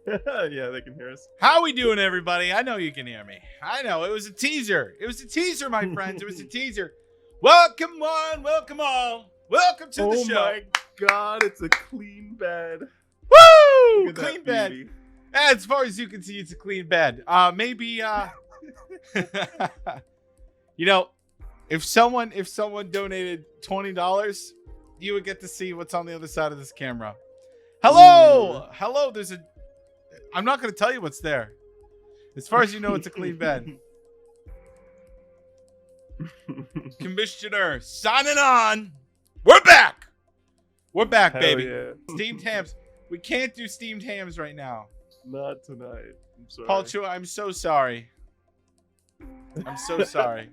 Yeah, they can hear us. How we doing, everybody? I know you can hear me. I know. It was a teaser. It was a teaser, my friends. It was a teaser. Welcome on. Welcome all. Welcome to the show. Oh my god, it's a clean bed. Woo! Look at Clean that bed. beauty. As far as you can see, it's a clean bed. Maybe, you know, if someone donated $20, you would get to see what's on the other side of this camera. Hello! Hello, I'm not going to tell you what's there. As far as you know, it's a clean bed. Commissioner, signing on. We're back. We're back, Hell baby. yeah. Steamed hams. We can't do steamed hams right now. Not tonight. I'm sorry. Paul Chua, I'm so sorry. I'm so sorry.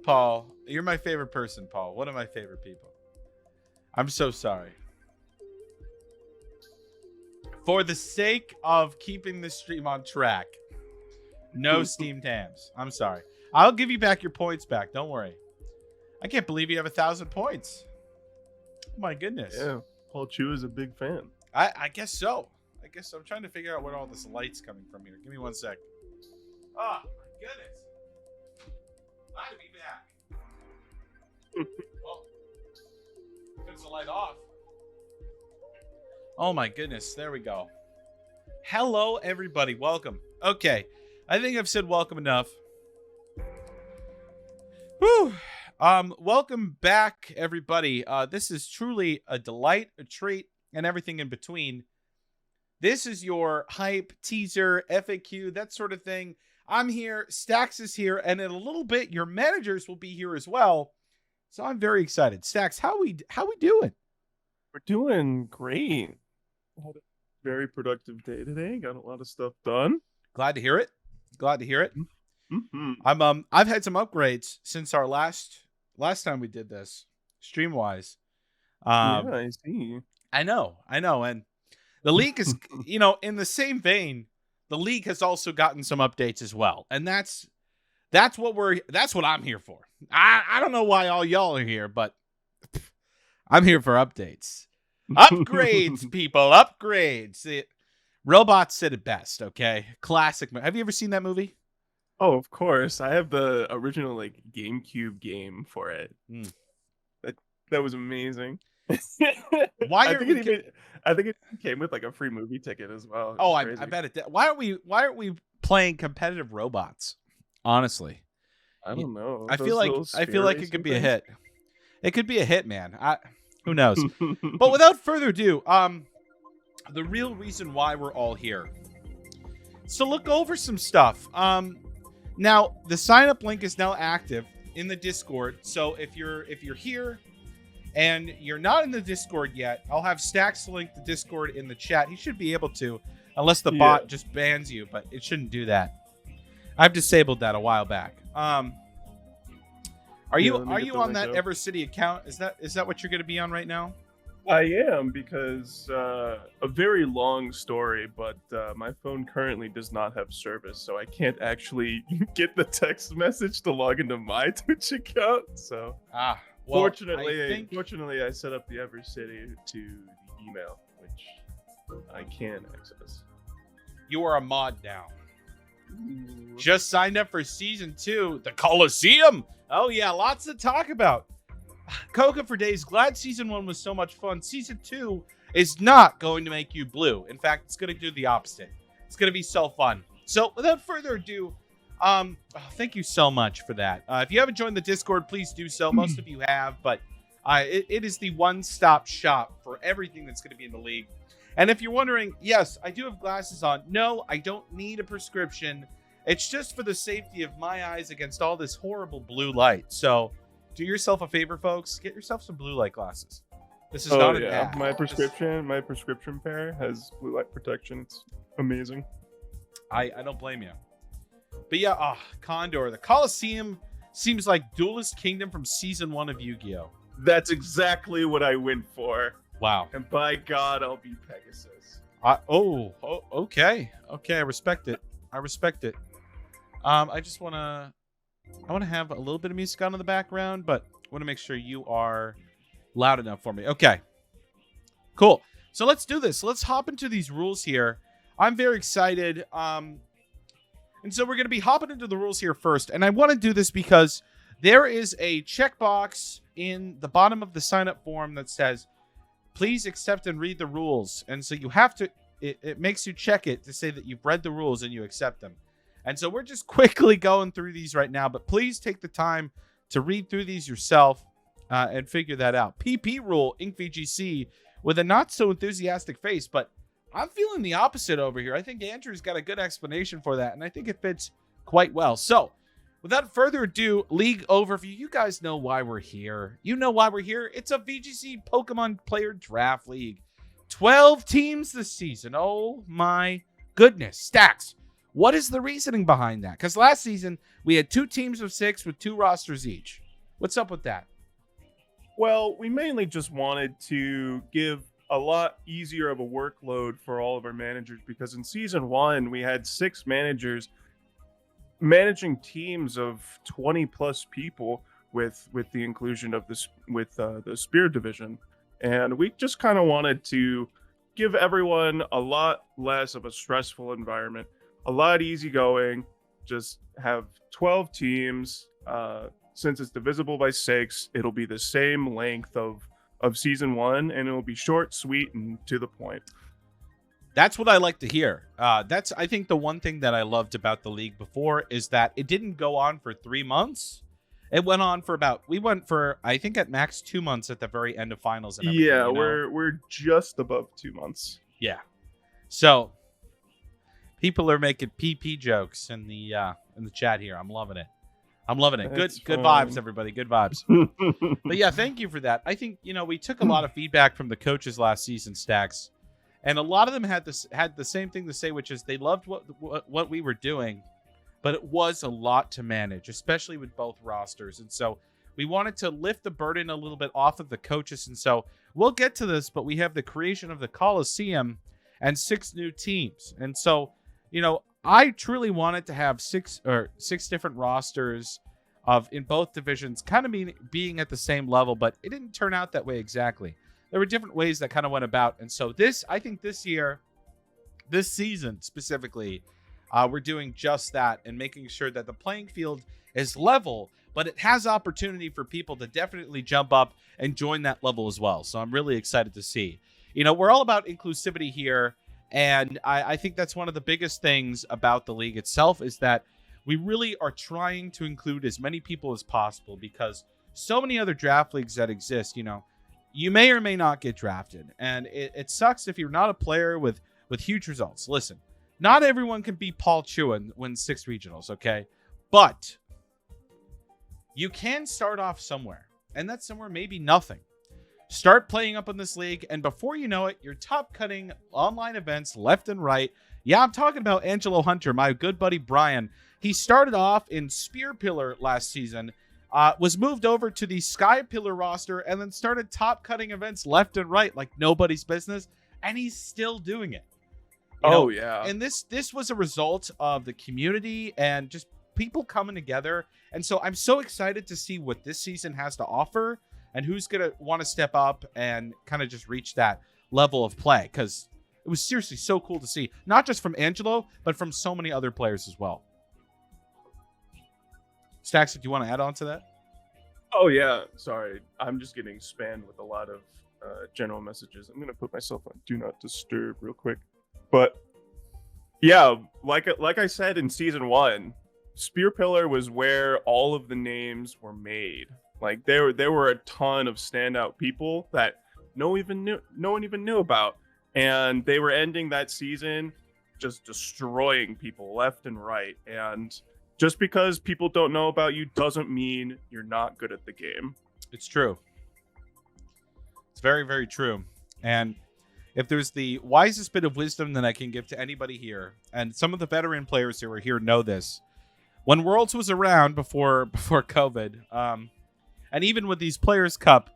Paul, you're my favorite person, Paul. One of my favorite people. I'm so sorry. For the sake of keeping this stream on track, no steamed hams. I'm sorry. I'll give you back your points back. Don't worry. I can't believe you have 1,000 points. Oh my goodness. Yeah, Paul Chu is a big fan. I guess so. I guess so. I'm trying to figure out where all this light's coming from here. Give me 1 sec. Oh my goodness. Glad to be back. Well, turns the light off. Oh my goodness. There we go. Hello, everybody. Welcome. Okay. I think I've said welcome enough. Whew. Welcome back, everybody. This is truly a delight, a treat, and everything in between. This is your hype, teaser, FAQ, that sort of thing. I'm here, Stax is here, and in a little bit, your managers will be here as well. So I'm very excited. Stax, how we doing? We're doing great. Had a very productive day today. Got a lot of stuff done. Glad to hear it. Glad to hear it. Mm-hmm. I've had some upgrades since our last time we did this, stream-wise. Yeah, I see. I know, and the league is, in the same vein, the league has also gotten some updates as well, and that's what I'm here for. I don't know why all y'all are here, but I'm here for updates, upgrades, people, upgrades. Robots said it best. Okay, classic. Have you ever seen that movie? Oh, of course. I have the original GameCube game for it. That was amazing. Why I think it came with a free movie ticket as well. Oh, I bet it did. Why aren't we playing competitive robots? Honestly, I don't know. I feel like it could be a hit. It could be a hit, man. Who knows? But without further ado, the real reason why we're all here. So look over some stuff. Now the sign up link is now active in the Discord. So if you're here and you're not in the Discord yet, I'll have Stax link the Discord in the chat. He should be able to, unless the bot just bans you, but it shouldn't do that. I've disabled that a while back. Are you on that EverCity account? Is that what you're going to be on right now? I am, because a very long story, but my phone currently does not have service, so I can't actually get the text message to log into my Twitch account. So well, fortunately, I set up the EverCity to the email, which I can access. You are a mod now. Ooh. Just signed up for Season 2, the Coliseum. Oh yeah, lots to talk about. Coca for days. Glad Season 1 was so much fun. Season 2 is not going to make you blue. In fact, it's going to do the opposite. It's going to be so fun. So without further ado, thank you so much for that. If you haven't joined the Discord, please do so. Most of you have, but it is the one-stop shop for everything that's going to be in the league. And if you're wondering, yes, I do have glasses on. No, I don't need a prescription. It's just for the safety of my eyes against all this horrible blue light. So do yourself a favor, folks. Get yourself some blue light glasses. This is not an ad. My prescription pair has blue light protection. It's amazing. I don't blame you. But yeah, Condor. The Coliseum seems like Duelist Kingdom from Season 1 of Yu-Gi-Oh! That's exactly what I went for. Wow. And by God, I'll be Pegasus. Okay. Okay, I respect it. I just want to have a little bit of music on in the background, but I want to make sure you are loud enough for me. Okay. Cool. So let's do this. Let's hop into these rules here. I'm very excited. And so we're going to be hopping into the rules here first. And I want to do this because there is a checkbox in the bottom of the sign-up form that says, please accept and read the rules. And so you have to, it makes you check it to say that you've read the rules and you accept them. And so we're just quickly going through these right now, but please take the time to read through these yourself and figure that out. PP rule, InkVGC, with a not so enthusiastic face, but I'm feeling the opposite over here. I think Andrew's got a good explanation for that, and I think it fits quite well. So without further ado, league overview. You guys know why we're here. You know why we're here. It's a VGC Pokemon Player Draft League. 12 teams this season. Oh my goodness. Stacks, what is the reasoning behind that? Because last season, we had 2 teams of 6 with 2 rosters each. What's up with that? Well, we mainly just wanted to give a lot easier of a workload for all of our managers, because in season 1, we had 6 managers managing teams of 20 plus people with the inclusion of this with the Spirit division. And we just kind of wanted to give everyone a lot less of a stressful environment, a lot easygoing, just have 12 teams. Since it's divisible by 6, it'll be the same length of season 1, and it'll be short, sweet, and to the point. That's what I like to hear. That's, I think, the one thing that I loved about the league before is that it didn't go on for 3 months. It went on for we went for, I think, at max 2 months at the very end of finals. And everything, yeah, you know? we're just above 2 months. Yeah. So people are making PP jokes in the chat here. I'm loving it. I'm loving it. Good vibes, everybody. Good vibes. But yeah, thank you for that. I think, we took a lot of feedback from the coaches last season, Stacks, and a lot of them had the same thing to say, which is they loved what we were doing, but it was a lot to manage, especially with both rosters. And so we wanted to lift the burden a little bit off of the coaches. And so we'll get to this, but we have the creation of the Coliseum and 6 new teams. And so, I truly wanted to have 6 different rosters in both divisions, kind of being at the same level, but it didn't turn out that way exactly. There were different ways that kind of went about. And so I think this season specifically, we're doing just that and making sure that the playing field is level, but it has opportunity for people to definitely jump up and join that level as well. So I'm really excited to see. We're all about inclusivity here. And I think that's one of the biggest things about the league itself is that we really are trying to include as many people as possible, because so many other draft leagues that exist, you may or may not get drafted. And it sucks if you're not a player with huge results. Listen, not everyone can be Paul Chua and win 6 regionals, okay? But you can start off somewhere, and that somewhere may be nothing. Start playing up in this league, and before you know it, you're top-cutting online events left and right. Yeah, I'm talking about Angelo Hunter, my good buddy Brian. He started off in Spear Pillar last season, was moved over to the Sky Pillar roster, and then started top-cutting events left and right like nobody's business, and he's still doing it. Yeah. And this was a result of the community and just people coming together. And so I'm so excited to see what this season has to offer, and who's going to want to step up and kind of just reach that level of play. Because it was seriously so cool to see, not just from Angelo, but from so many other players as well. Stacks, do you want to add on to that? Oh, yeah. Sorry. I'm just getting spammed with a lot of general messages. I'm going to put myself on Do Not Disturb real quick. But, yeah, like I said in Season 1, Spear Pillar was where all of the names were made. Like there were a ton of standout people that no one even knew about, and they were ending that season just destroying people left and right. And just because people don't know about you doesn't mean you're not good at the game. It's true. It's very, very true. And if there's the wisest bit of wisdom that I can give to anybody here, and some of the veteran players who are here know this, when Worlds was around before COVID, and even with these Players' Cup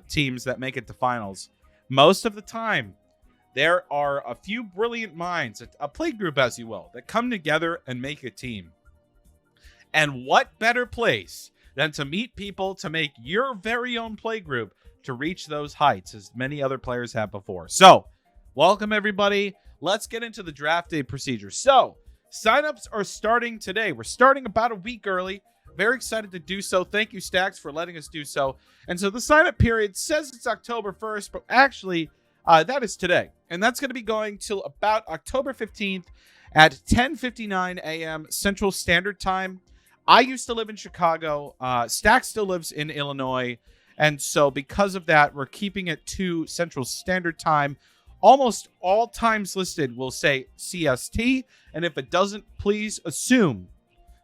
teams that make it to finals, most of the time, there are a few brilliant minds, a play group, as you will, that come together and make a team. And what better place than to meet people to make your very own play group to reach those heights as many other players have before. So, welcome everybody. let's get into the draft day procedure. So, signups are starting today. We're starting about a week early. Very excited to do so. Thank you, Stax, for letting us do so. And so the sign-up period says it's October 1st, but actually, that is today. And that's going to be going till about October 15th at 10:59 a.m. Central Standard Time. I used to live in Chicago. Stax still lives in Illinois. And so because of that, we're keeping it to Central Standard Time. Almost all times listed will say CST. And if it doesn't, please assume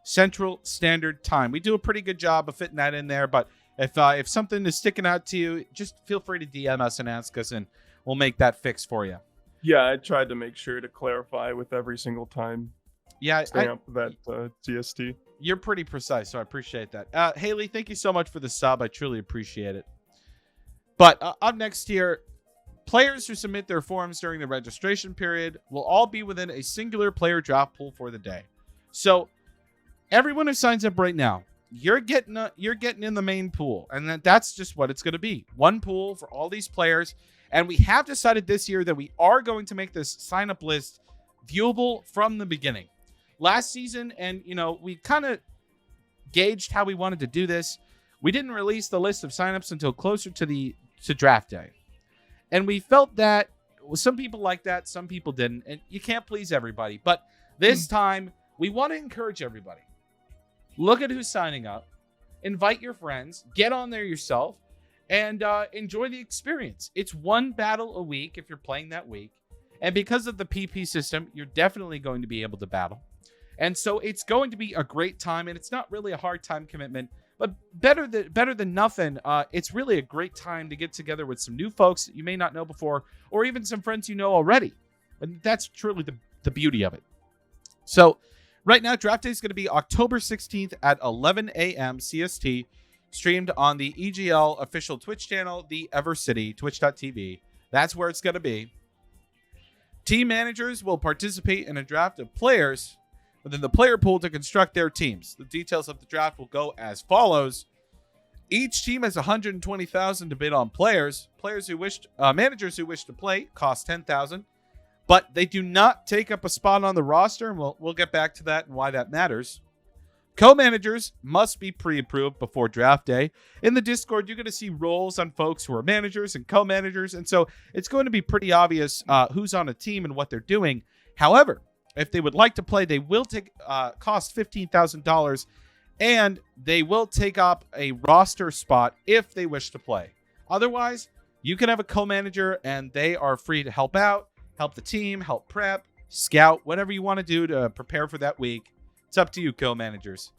Central Standard Time. We do a pretty good job of fitting that in there, but if something is sticking out to you, just feel free to DM us and ask us, and we'll make that fix for you. Yeah, I tried to make sure to clarify with every single time. Yeah, stamp that CST. You're pretty precise, so I appreciate that. Haley, thank you so much for the sub. I truly appreciate it. But up next here, players who submit their forms during the registration period will all be within a singular player draft pool for the day. So everyone who signs up right now, you're getting in the main pool, and that's just what it's going to be. One pool for all these players, and we have decided this year that we are going to make this sign-up list viewable from the beginning. Last season, and we kind of gauged how we wanted to do this. We didn't release the list of signups until closer to draft day, and we felt that some people liked that, some people didn't, and you can't please everybody. But this time, we want to encourage everybody. Look at who's signing up, invite your friends, get on there yourself, and enjoy the experience. It's one battle a week if you're playing that week. And because of the PP system, you're definitely going to be able to battle. And so it's going to be a great time, and it's not really a hard time commitment, but better than nothing, it's really a great time to get together with some new folks that you may not know before, or even some friends you know already. And that's truly the beauty of it. So right now, draft day is going to be October 16th at 11 a.m. CST, streamed on the EGL official Twitch channel, the Ever City, twitch.tv. That's where it's going to be. Team managers will participate in a draft of players within the player pool to construct their teams. The details of the draft will go as follows. Each team has $120,000 to bid on players. Managers who wish to play cost $10,000. But they do not take up a spot on the roster, and we'll get back to that and why that matters. Co-managers must be pre-approved before draft day. In the Discord, you're going to see roles on folks who are managers and co-managers, and so it's going to be pretty obvious who's on a team and what they're doing. However, if they would like to play, they will cost $15,000, and they will take up a roster spot if they wish to play. Otherwise, you can have a co-manager, and they are free to help out, help the team, help prep, scout, whatever you want to do to prepare for that week. It's up to you, co-managers.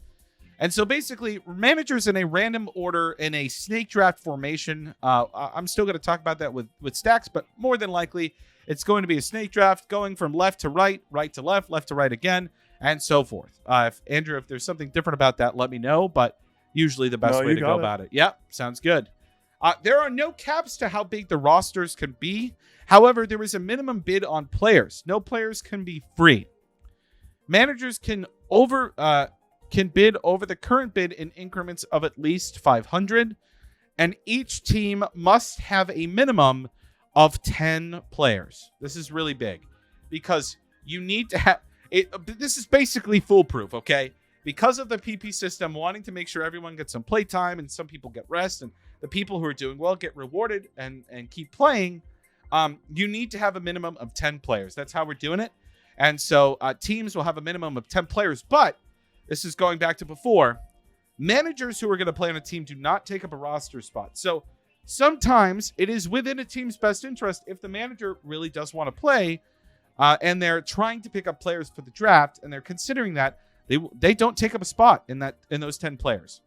And so basically, managers in a random order in a snake draft formation. I'm still going to talk about that with Stax, but more than likely, it's going to be a snake draft going from left to right, right to left to right again, and so forth. Andrew, if there's something different about that, let me know, but usually the best way to go about it. Yeah, sounds good. There are no caps to how big the rosters can be. However, there is a minimum bid on players. No players can be free. Managers can bid over the current bid in increments of at least 500, and each team must have a minimum of 10 players. This is really big because you need to have it. This is basically foolproof, okay? Because of the PP system, wanting to make sure everyone gets some play time and some people get rest, and the people who are doing well get rewarded and keep playing, you need to have a minimum of 10 players. That's how we're doing it. And so teams will have a minimum of 10 players, but this is going back to before. Managers who are going to play on a team do not take up a roster spot. So sometimes it is within a team's best interest if the manager really does want to play and they're trying to pick up players for the draft and they're considering that, they don't take up a spot in those 10 players.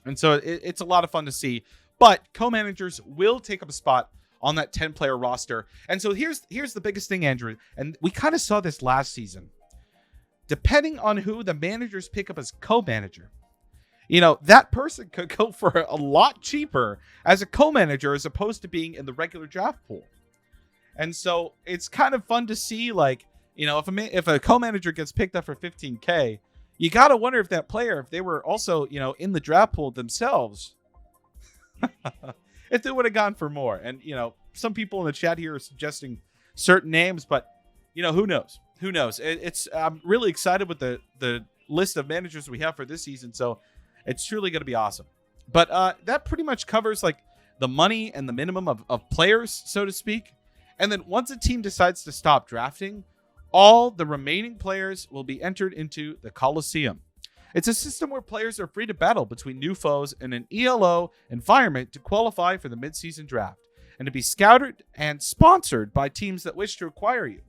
And so it's a lot of fun to see. But co-managers will take up a spot on that 10-player roster. And so here's the biggest thing, Andrew, and we kind of saw this last season. Depending on who the managers pick up as co-manager, that person could go for a lot cheaper as a co-manager as opposed to being in the regular draft pool. And so it's kind of fun to see, if a co-manager gets picked up for $15K, you got to wonder if that player, if they were also, in the draft pool themselves, if they would have gone for more. And, some people in the chat here are suggesting certain names, but who knows? Who knows? I'm really excited with the list of managers we have for this season, so it's truly going to be awesome. But that pretty much covers like the money and the minimum of players, so to speak. And then once a team decides to stop drafting, all the remaining players will be entered into the Coliseum. It's a system where players are free to battle between new foes in an ELO environment to qualify for the mid-season draft and to be scouted and sponsored by teams that wish to acquire you.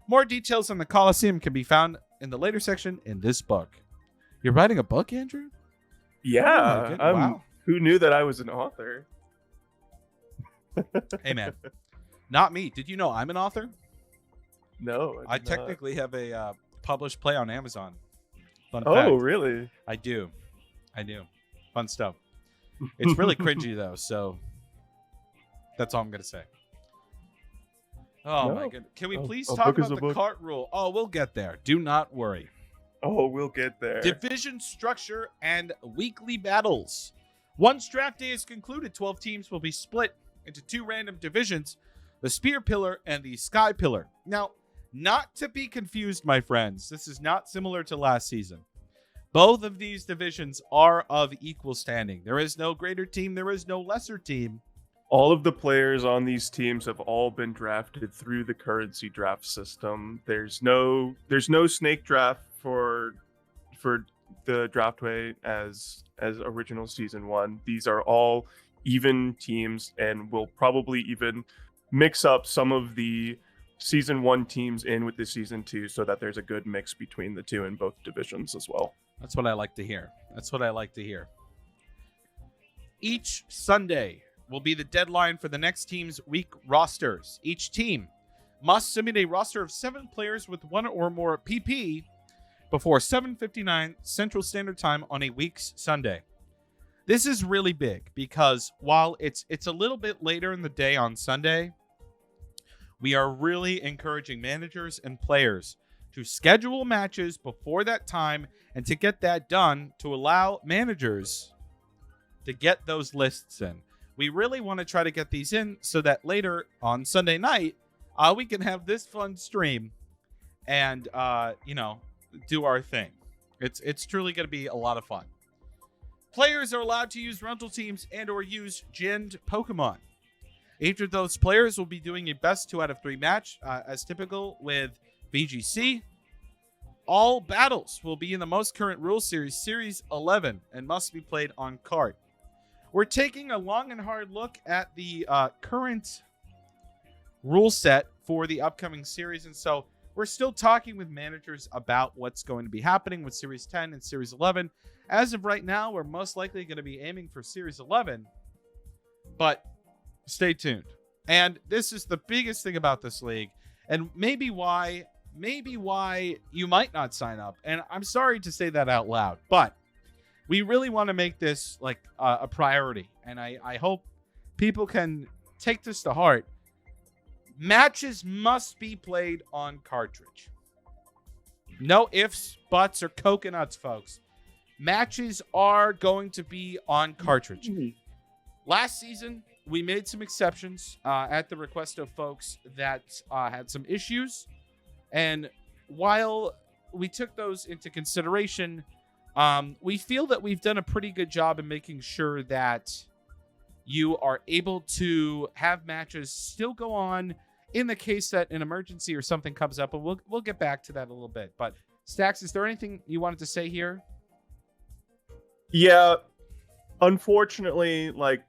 More details on the Coliseum can be found in the later section in this book. You're writing a book, Andrew? Yeah. Wow. Who knew that I was an author? Hey, man. Not me. Did you know I'm an author? No. I technically have a published play on Amazon. Fun fact. fact. Really? I do. Fun stuff. It's really cringy, though, so that's all I'm going to say. Oh, my goodness. Can we please talk about the cart rule? Oh, we'll get there. Do not worry. Oh, we'll get there. Division structure and weekly battles. Once draft day is concluded, 12 teams will be split into 2 random divisions, the Spear Pillar and the Sky Pillar. Now, not to be confused, my friends, this is not similar to last season. Both of these divisions are of equal standing. There is no greater team. There is no lesser team. All of the players on these teams have all been drafted through the currency draft system. There's no snake draft for the draftway as original season 1. These are all even teams, and we'll probably even mix up some of the season 1 teams in with the season 2 so that there's a good mix between the two in both divisions as well. That's what I like to hear. Each Sunday will be the deadline for the next team's week rosters. Each team must submit a roster of 7 players with 1 or more PP before 7:59 Central Standard Time on a week's Sunday. This is really big because while it's a little bit later in the day on Sunday, we are really encouraging managers and players to schedule matches before that time and to get that done to allow managers to get those lists in. We really want to try to get these in so that later on Sunday night, we can have this fun stream and, do our thing. It's truly going to be a lot of fun. Players are allowed to use rental teams and or use ginned Pokemon. Each of those players will be doing a best 2 out of 3 match, as typical with VGC. All battles will be in the most current rule series, Series 11, and must be played on cart. We're taking a long and hard look at the current rule set for the upcoming series, and so we're still talking with managers about what's going to be happening with Series 10 and Series 11. As of right now, we're most likely going to be aiming for Series 11, but stay tuned. And this is the biggest thing about this league, and maybe why you might not sign up. And I'm sorry to say that out loud, but we really want to make this like a priority, and I hope people can take this to heart. Matches must be played on cartridge. No ifs, buts, or coconuts, folks. Matches are going to be on cartridge. Last season, we made some exceptions at the request of folks that had some issues. And while we took those into consideration, we feel that we've done a pretty good job in making sure that you are able to have matches still go on in the case that an emergency or something comes up. And we'll get back to that a little bit. But Stax, is there anything you wanted to say here? Yeah, unfortunately, like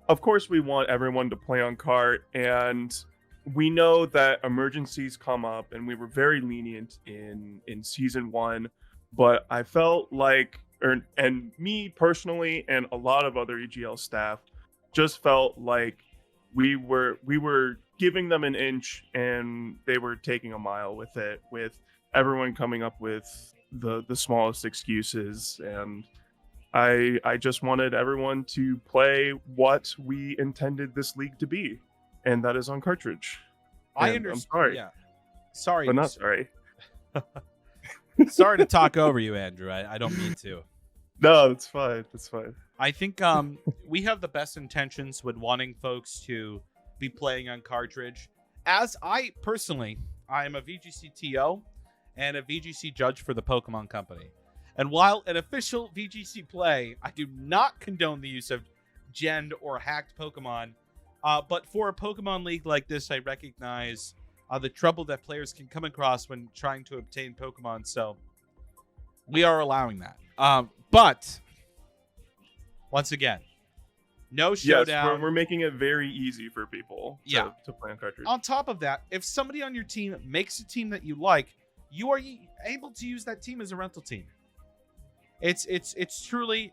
of course we want everyone to play on cart, and we know that emergencies come up, and we were very lenient in season 1, but I felt like, and me personally and a lot of other EGL staff just felt like we were giving them an inch and they were taking a mile with it, with everyone coming up with the smallest excuses. And I just wanted everyone to play what we intended this league to be, and that is on cartridge. I understand. I'm sorry. Yeah. Sorry. But not sorry. Sorry to talk over you, Andrew. I don't mean to. No, it's fine. It's fine. I think we have the best intentions with wanting folks to be playing on cartridge. as I personally, I am a VGC TO and a VGC judge for the Pokemon Company. And while an official VGC play, I do not condone the use of genned or hacked Pokemon. But for a Pokemon League like this, I recognize the trouble that players can come across when trying to obtain Pokemon. So we are allowing that. But once again, no showdown. Yes, we're making it very easy for people to play on cartridge. On top of that, if somebody on your team makes a team that you like, you are able to use that team as a rental team. It's truly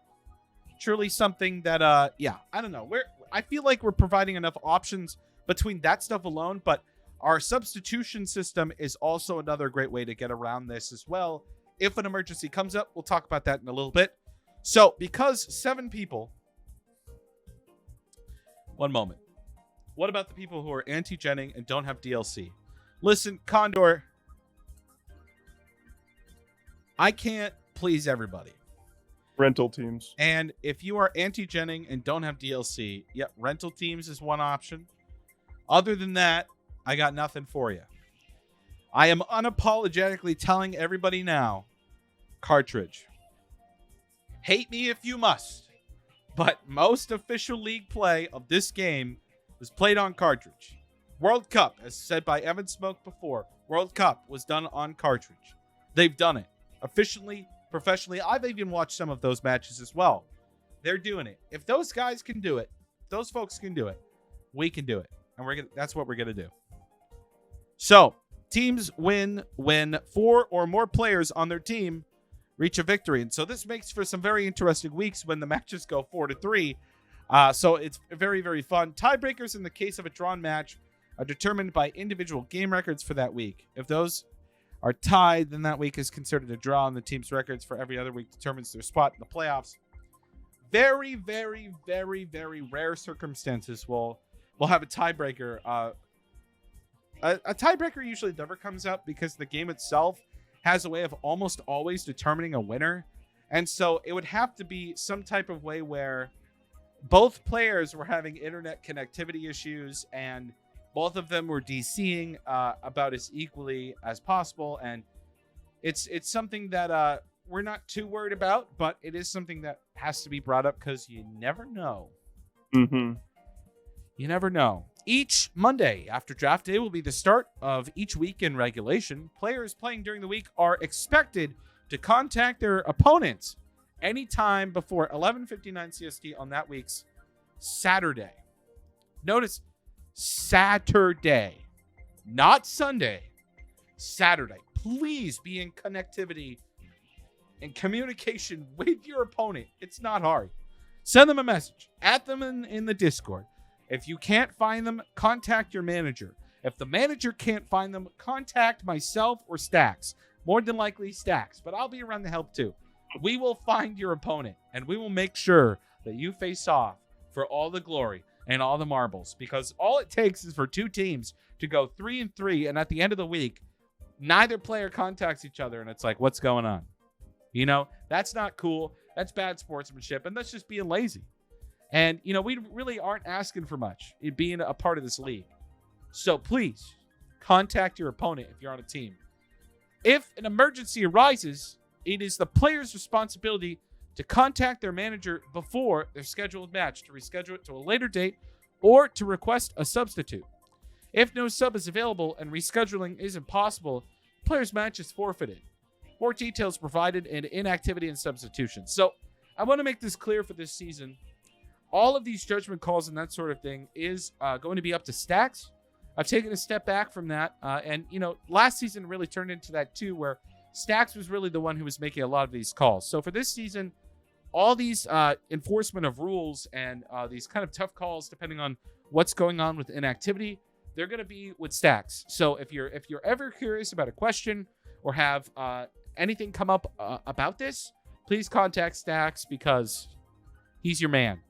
something that I don't know. I feel like we're providing enough options between that stuff alone, but our substitution system is also another great way to get around this as well. If an emergency comes up, we'll talk about that in a little bit. So, because 7 people... One moment. What about the people who are anti-genning and don't have DLC? Listen, Condor, I can't please everybody. Rental teams. And if you are anti-genning and don't have DLC, rental teams is one option. Other than that, I got nothing for you. I am unapologetically telling everybody now, cartridge. Hate me if you must, but most official league play of this game was played on cartridge. World Cup, as said by Evan Smoke before, World Cup was done on cartridge. They've done it efficiently, professionally. I've even watched some of those matches as well. They're doing it. If those guys can do it, those folks can do it, we can do it. And that's what we're going to do. So, teams win when 4 or more players on their team reach a victory. And so this makes for some very interesting weeks when the matches go 4-3. So it's very, very fun. Tiebreakers in the case of a drawn match are determined by individual game records for that week. If those are tied, then that week is considered a draw, and the team's records for every other week determines their spot in the playoffs. Very, very, very, very rare circumstances we'll have a tiebreaker. A tiebreaker usually never comes up because the game itself has a way of almost always determining a winner. And so it would have to be some type of way where both players were having internet connectivity issues and both of them were DCing about as equally as possible. And it's something that we're not too worried about, but it is something that has to be brought up because you never know. Mm-hmm. You never know. Each Monday after draft day will be the start of each week in regulation. Players playing during the week are expected to contact their opponents anytime before 11:59 CST on that week's Saturday. Notice Saturday, not Sunday. Saturday. Please be in connectivity and communication with your opponent. It's not hard. Send them a message. Add them in the Discord. If you can't find them, contact your manager. If the manager can't find them, contact myself or Stax. More than likely Stax, but I'll be around to help too. We will find your opponent, and we will make sure that you face off for all the glory and all the marbles, because all it takes is for 2 teams to go 3-3, and at the end of the week, neither player contacts each other, and it's like, what's going on? You know, that's not cool. That's bad sportsmanship, and that's just being lazy. And, you know, we really aren't asking for much in being a part of this league. So please contact your opponent if you're on a team. If an emergency arises, it is the player's responsibility to contact their manager before their scheduled match to reschedule it to a later date or to request a substitute. If no sub is available and rescheduling isn't possible, the player's match is forfeited. More details provided in Inactivity and Substitutions. So I want to make this clear for this season. All of these judgment calls and that sort of thing is going to be up to Stax. I've taken a step back from that. And, you know, last season really turned into that too, where Stax was really the one who was making a lot of these calls. So for this season, all these enforcement of rules and these kind of tough calls, depending on what's going on with inactivity, they're going to be with Stax. So if you're ever curious about a question or have anything come up about this, please contact Stax because he's your man.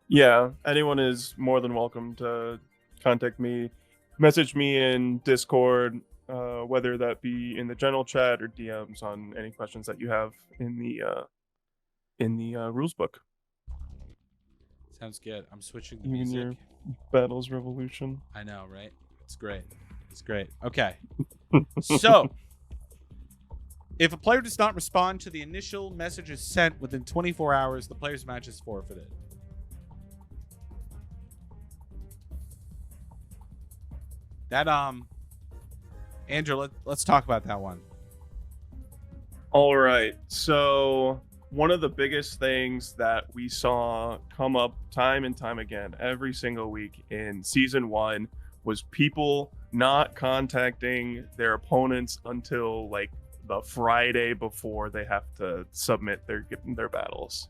Yeah, anyone is more than welcome to contact me, message me in Discord, whether that be in the general chat or DMs on any questions that you have in the rules book. Sounds good. I'm switching the Even music. your Battles Revolution. I know, right? It's great. is great. Okay. So, if a player does not respond to the initial messages sent within 24 hours, the player's match is forfeited. That, Andrew, let's talk about that one. All right. So one of the biggest things that we saw come up time and time again every single week in season 1 was people not contacting their opponents until like the Friday before they have to submit their battles.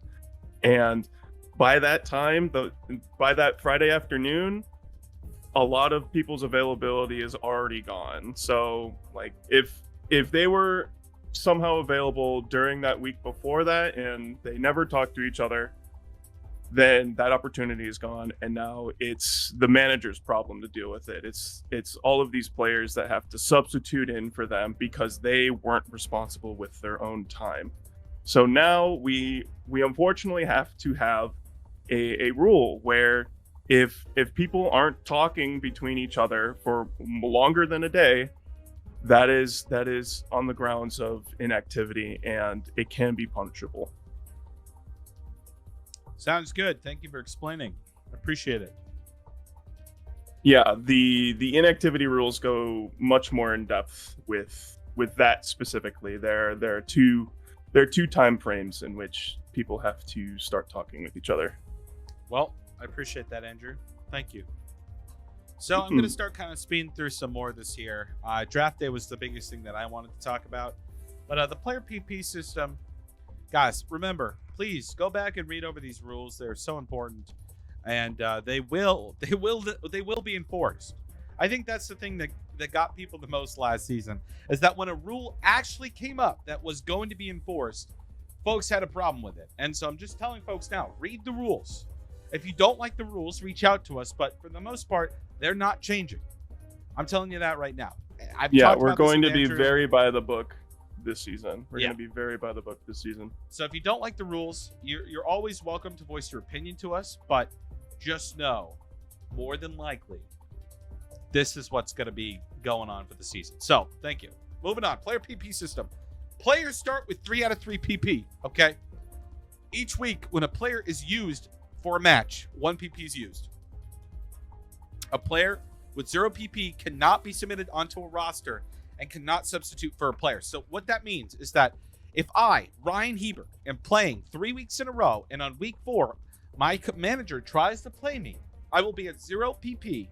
And by that time, by that Friday afternoon, a lot of people's availability is already gone. So like if they were somehow available during that week before that and they never talked to each other, then that opportunity is gone, and now it's the manager's problem to deal with it. It's all of these players that have to substitute in for them because they weren't responsible with their own time. So now we unfortunately have to have a rule where if people aren't talking between each other for longer than a day, that is on the grounds of inactivity, and it can be punishable. Sounds good. Thank you for explaining. I appreciate it. Yeah, the inactivity rules go much more in depth with that specifically. There are two time frames in which people have to start talking with each other. Well, I appreciate that, Andrew. Thank you. So I'm going to start kind of speeding through some more this year. Draft day was the biggest thing that I wanted to talk about. But the player PP system, guys, remember, please go back and read over these rules. They're so important, and they will be enforced. I think that's the thing that got people the most last season, is that when a rule actually came up that was going to be enforced, folks had a problem with it. And so I'm just telling folks now, read the rules. If you don't like the rules, reach out to us. But for the most part, they're not changing. I'm telling you that right now. We're going to be very by the book this season. We're going to be very by the book this season. So if you don't like the rules, you're always welcome to voice your opinion to us. But just know, more than likely, this is what's going to be going on for the season. So thank you. Moving on. Player PP system. Players start with 3 out of 3 PP. Okay. Each week, when a player is used for a match, 1 PP is used. A player with 0 PP cannot be submitted onto a roster and cannot substitute for a player. So what that means is that if I, Ryan Hebert, am playing 3 weeks in a row, and on week 4, my manager tries to play me, I will be at 0 PP,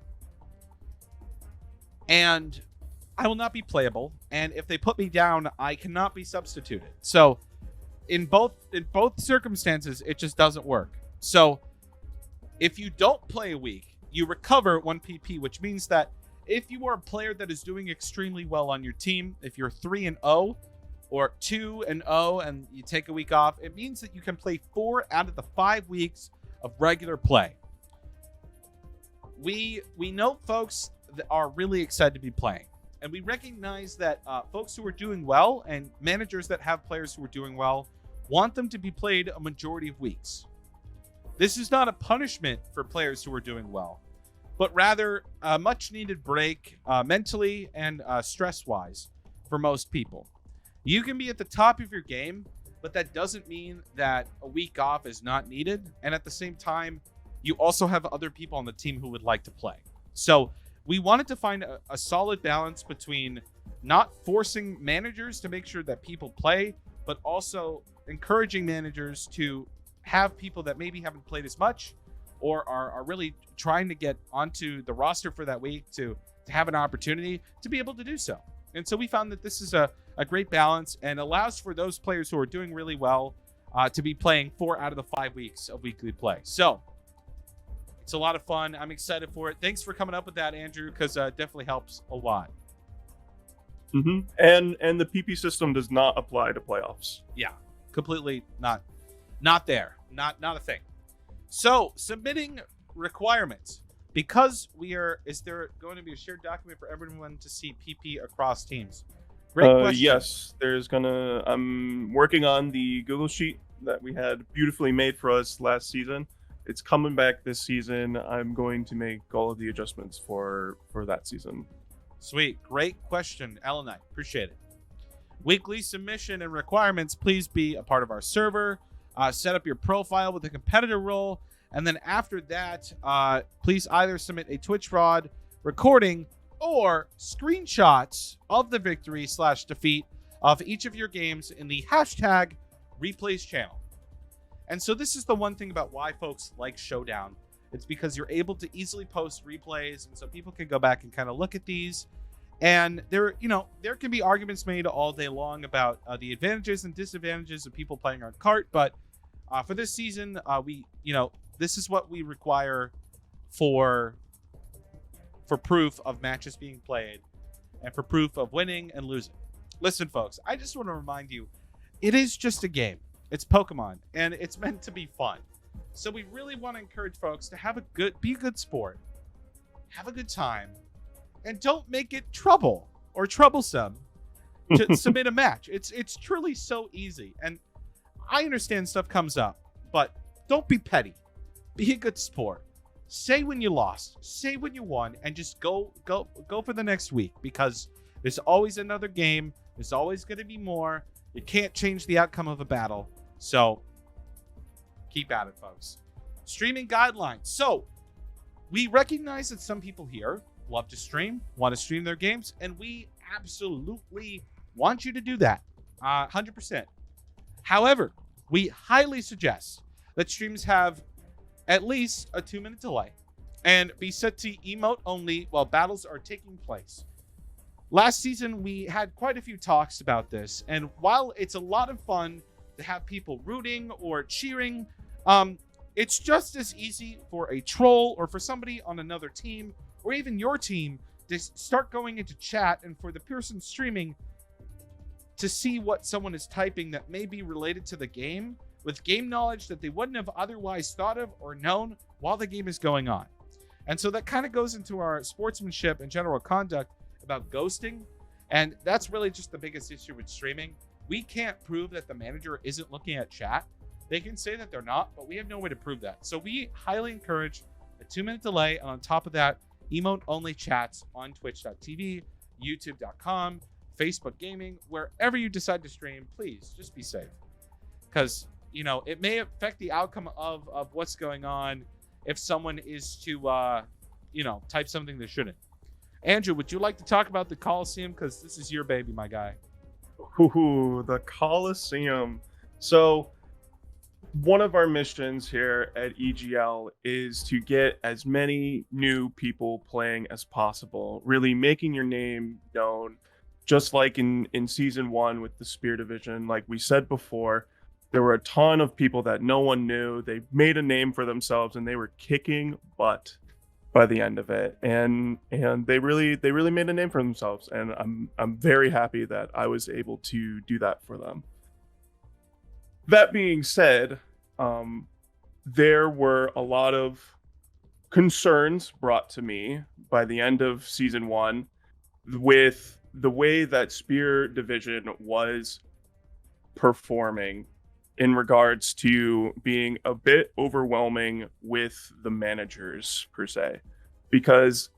and I will not be playable. And if they put me down, I cannot be substituted. So in both circumstances, it just doesn't work. So if you don't play a week, you recover 1 PP, which means that if you are a player that is doing extremely well on your team, if you're 3-0 or 2-0 and you take a week off, it means that you can play 4 out of the 5 weeks of regular play. We know folks that are really excited to be playing, and we recognize that folks who are doing well and managers that have players who are doing well want them to be played a majority of weeks. This is not a punishment for players who are doing well, but rather a much needed break mentally and stress-wise for most people. You can be at the top of your game, but that doesn't mean that a week off is not needed. And at the same time, you also have other people on the team who would like to play. So we wanted to find a solid balance between not forcing managers to make sure that people play, but also encouraging managers to have people that maybe haven't played as much or are really trying to get onto the roster for that week to have an opportunity to be able to do so. And so we found that this is a great balance and allows for those players who are doing really well to be playing 4 out of the 5 weeks of weekly play. So it's a lot of fun. I'm excited for it. Thanks for coming up with that, Andrew, because it definitely helps a lot. Mm-hmm. And the PP system does not apply to playoffs. Yeah, completely not there. Not a thing. So, submitting requirements. Because is there going to be a shared document for everyone to see PP across teams? Great question. Yes, I'm working on the Google Sheet that we had beautifully made for us last season. It's coming back this season. I'm going to make all of the adjustments for that season. Sweet. Great question, Ellen. I appreciate it. Weekly submission and requirements. Please be a part of our server. Set up your profile with a competitor role. And then after that, please either submit a Twitch VOD recording or screenshots of the victory/defeat of each of your games in the hashtag replays channel. And so this is the one thing about why folks like Showdown. It's because you're able to easily post replays, and so people can go back and kind of look at these. And there can be arguments made all day long about the advantages and disadvantages of people playing on cart, but for this season, this is what we require for proof of matches being played and for proof of winning and losing. Listen, folks, I just want to remind you, it is just a game. It's Pokemon, and it's meant to be fun. So we really want to encourage folks to be a good sport, have a good time, and don't make it trouble or troublesome to submit a match. It's truly so easy. And I understand stuff comes up, but don't be petty. Be a good sport. Say when you lost, say when you won, and just go for the next week, because there's always another game. There's always going to be more. You can't change the outcome of a battle. So keep at it, folks. Streaming guidelines. So we recognize that some people here love to stream, want to stream their games, and we absolutely want you to do that. 100%. However, we highly suggest that streams have at least a 2-minute delay and be set to emote only while battles are taking place. Last season, we had quite a few talks about this, and while it's a lot of fun to have people rooting or cheering, it's just as easy for a troll or for somebody on another team or even your team to start going into chat and for the person streaming to see what someone is typing that may be related to the game with game knowledge that they wouldn't have otherwise thought of or known while the game is going on. And so that kind of goes into our sportsmanship and general conduct about ghosting. And that's really just the biggest issue with streaming. We can't prove that the manager isn't looking at chat. They can say that they're not, but we have no way to prove that. So we highly encourage a 2-minute delay. And on top of that, emote-only chats on twitch.tv, youtube.com, Facebook Gaming, wherever you decide to stream. Please just be safe, because it may affect the outcome of what's going on if someone is to type something they shouldn't. Andrew, would you like to talk about the Coliseum, because this is your baby, my guy? Ooh, the Coliseum. So one of our missions here at EGL is to get as many new people playing as possible, really making your name known, just like in season 1 with the Spear Division. Like we said before, there were a ton of people that no one knew. They made a name for themselves, and they were kicking butt by the end of it. And they really made a name for themselves, and I'm very happy that I was able to do that for them. That being said, there were a lot of concerns brought to me by the end of season 1 with the way that Spear Division was performing in regards to being a bit overwhelming with the managers per se, because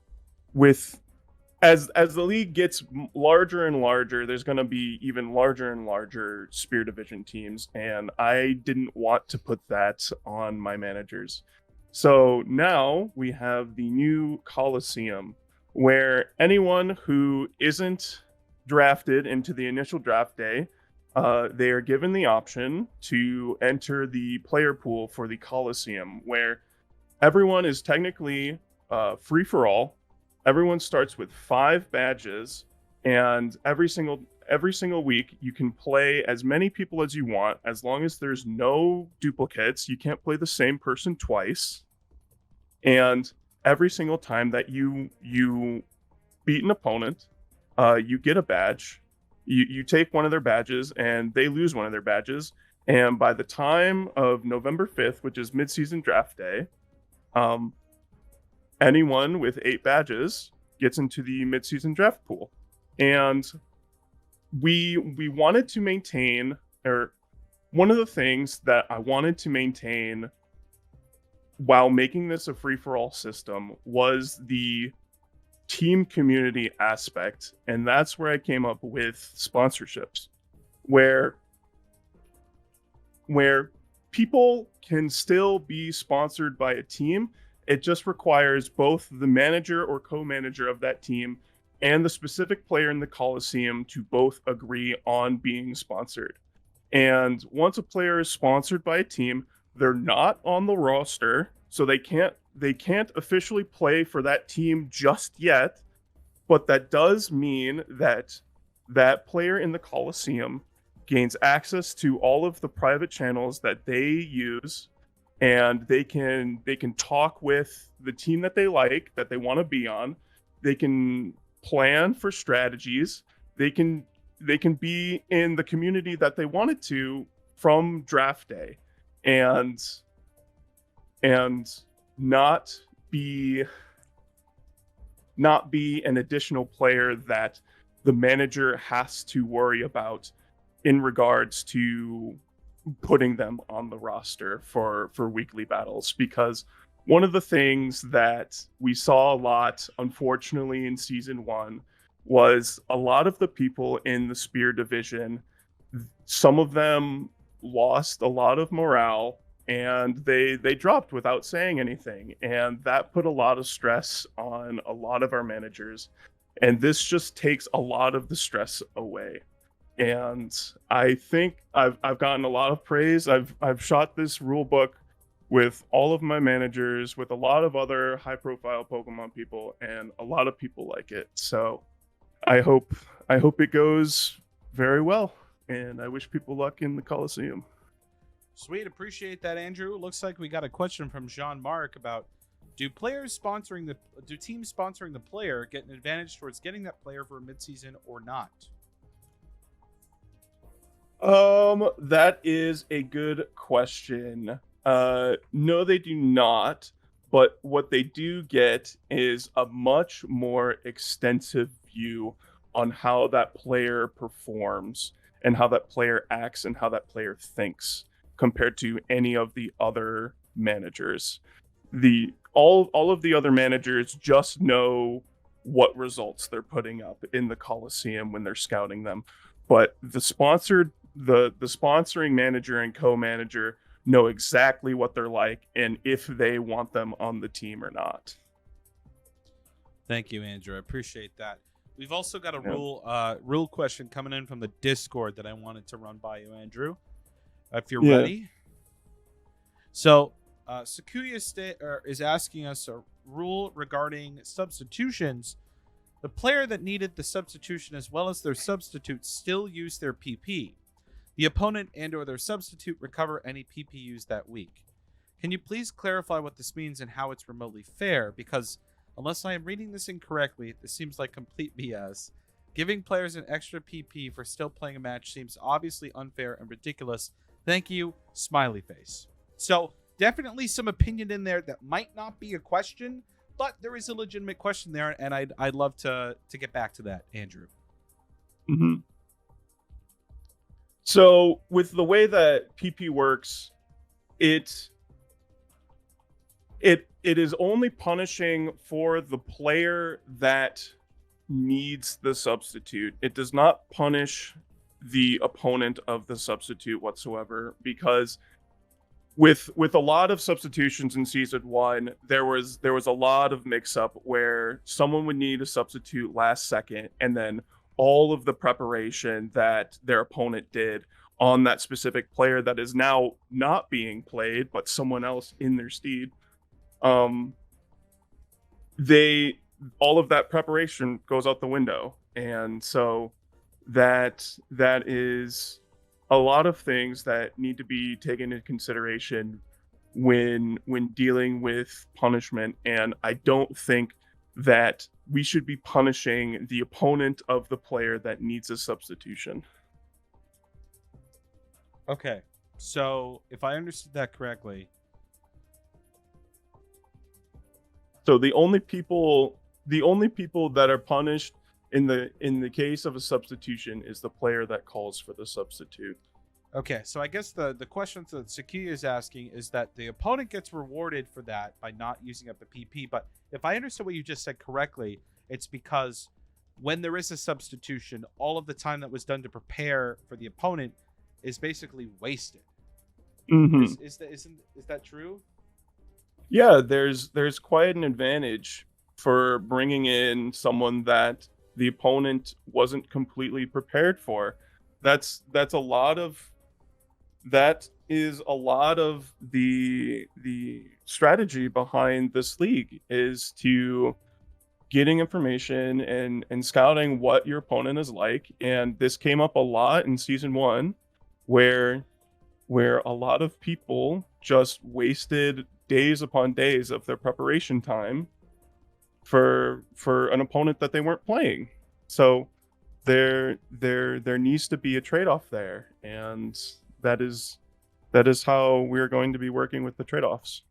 as the league gets larger and larger, there's going to be even larger and larger Spear Division teams, and I didn't want to put that on my managers. So now we have the new Coliseum, where anyone who isn't drafted into the initial draft day, they are given the option to enter the player pool for the Coliseum, where everyone is technically free for all. Everyone starts with 5 badges, and every single week you can play as many people as you want, as long as there's no duplicates. You can't play the same person twice, and every single time that you beat an opponent, you get a badge. You take one of their badges, and they lose one of their badges. And by the time of November 5th, which is mid-season draft day, anyone with 8 badges gets into the mid-season draft pool. And we wanted to maintain, or one of the things that I wanted to maintain while making this a free-for-all system was the team community aspect, and that's where I came up with sponsorships, where people can still be sponsored by a team. It just requires both the manager or co-manager of that team and the specific player in the Coliseum to both agree on being sponsored. And once a player is sponsored by a team, they're not on the roster, so they can't officially play for that team just yet. But that does mean that that player in the Coliseum gains access to all of the private channels that they use, and they can talk with the team that they like, that they want to be on. They can plan for strategies. They can be in the community that they wanted to from draft day, and not be an additional player that the manager has to worry about in regards to putting them on the roster for weekly battles. Because one of the things that we saw a lot, unfortunately, in season 1 was a lot of the people in the Spear division, some of them lost a lot of morale, and they dropped without saying anything, and that put a lot of stress on a lot of our managers, and this just takes a lot of the stress away. And I think I've gotten a lot of praise. I've shot this rule book with all of my managers, with a lot of other high profile Pokemon people, and a lot of people like it. So I hope it goes very well, and I wish people luck in the Coliseum. Sweet, appreciate that, Andrew. Looks like we got a question from Jean-Marc about do teams sponsoring the player get an advantage towards getting that player for a midseason or not? That is a good question. No, they do not. But what they do get is a much more extensive view on how that player performs and how that player acts and how that player thinks compared to any of the other managers. All of the other managers just know what results they're putting up in the Coliseum when they're scouting them. But the sponsoring manager and co-manager know exactly what they're like and if they want them on the team or not. Thank you, Andrew. I appreciate that. We've also got a rule question coming in from the Discord that I wanted to run by you, Andrew, if you're ready. So Sakuya is asking us a rule regarding substitutions. The player that needed the substitution as well as their substitute still use their PP. The opponent and or their substitute recover any PP used that week. Can you please clarify what this means and how it's remotely fair? Because unless I am reading this incorrectly, this seems like complete BS. Giving players an extra PP for still playing a match seems obviously unfair and ridiculous. Thank you, smiley face. So definitely some opinion in there that might not be a question, but there is a legitimate question there, and I'd love to get back to that, Andrew. Mm-hmm. So with the way that PP works, it is only punishing for the player that needs the substitute. It does not punish the opponent of the substitute whatsoever, because with a lot of substitutions in season 1, there was a lot of mix-up where someone would need a substitute last second, and then all of the preparation that their opponent did on that specific player that is now not being played, but someone else in their stead, all of that preparation goes out the window. And so that is a lot of things that need to be taken into consideration when dealing with punishment. And I don't think that we should be punishing the opponent of the player that needs a substitution. Okay, so if I understood that correctly, so the only people that are punished in the case of a substitution is the player that calls for the substitute. Okay, so I guess the question that Sakuya is asking is that the opponent gets rewarded for that by not using up the PP. But if I understood what you just said correctly, It's because when there is a substitution, all of the time that was done to prepare for the opponent is basically wasted. Mm-hmm. Is that true? Yeah, there's quite an advantage for bringing in someone that the opponent wasn't completely prepared for. That's a lot of that is a lot of the strategy behind this league, is to getting information and scouting what your opponent is like. And this came up a lot in season 1, where a lot of people just wasted days upon days of their preparation time for an opponent that they weren't playing. So there needs to be a trade-off there, and that is how we're going to be working with the trade-offs.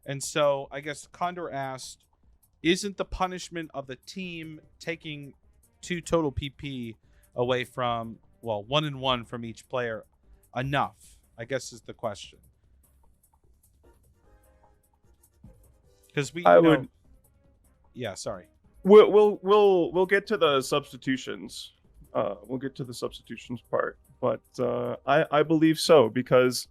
And so I guess Condor asked, isn't the punishment of the team taking 2 total PP away from, well, 1 and 1 from each player enough? I guess is the question. Because yeah, sorry. We'll get to the substitutions. We'll get to the substitutions part, but I believe so, because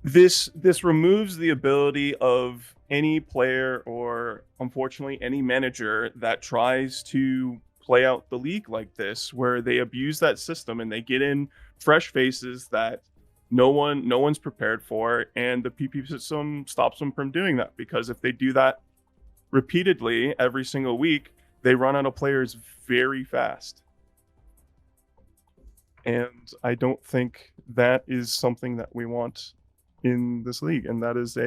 this removes the ability of any player, or unfortunately any manager, that tries to play out the league like this, where they abuse that system and they get in fresh faces that no one's prepared for, and the PP system stops them from doing that. Because if they do that repeatedly every single week, they run out of players very fast. And I don't think that is something that we want in this league, and that is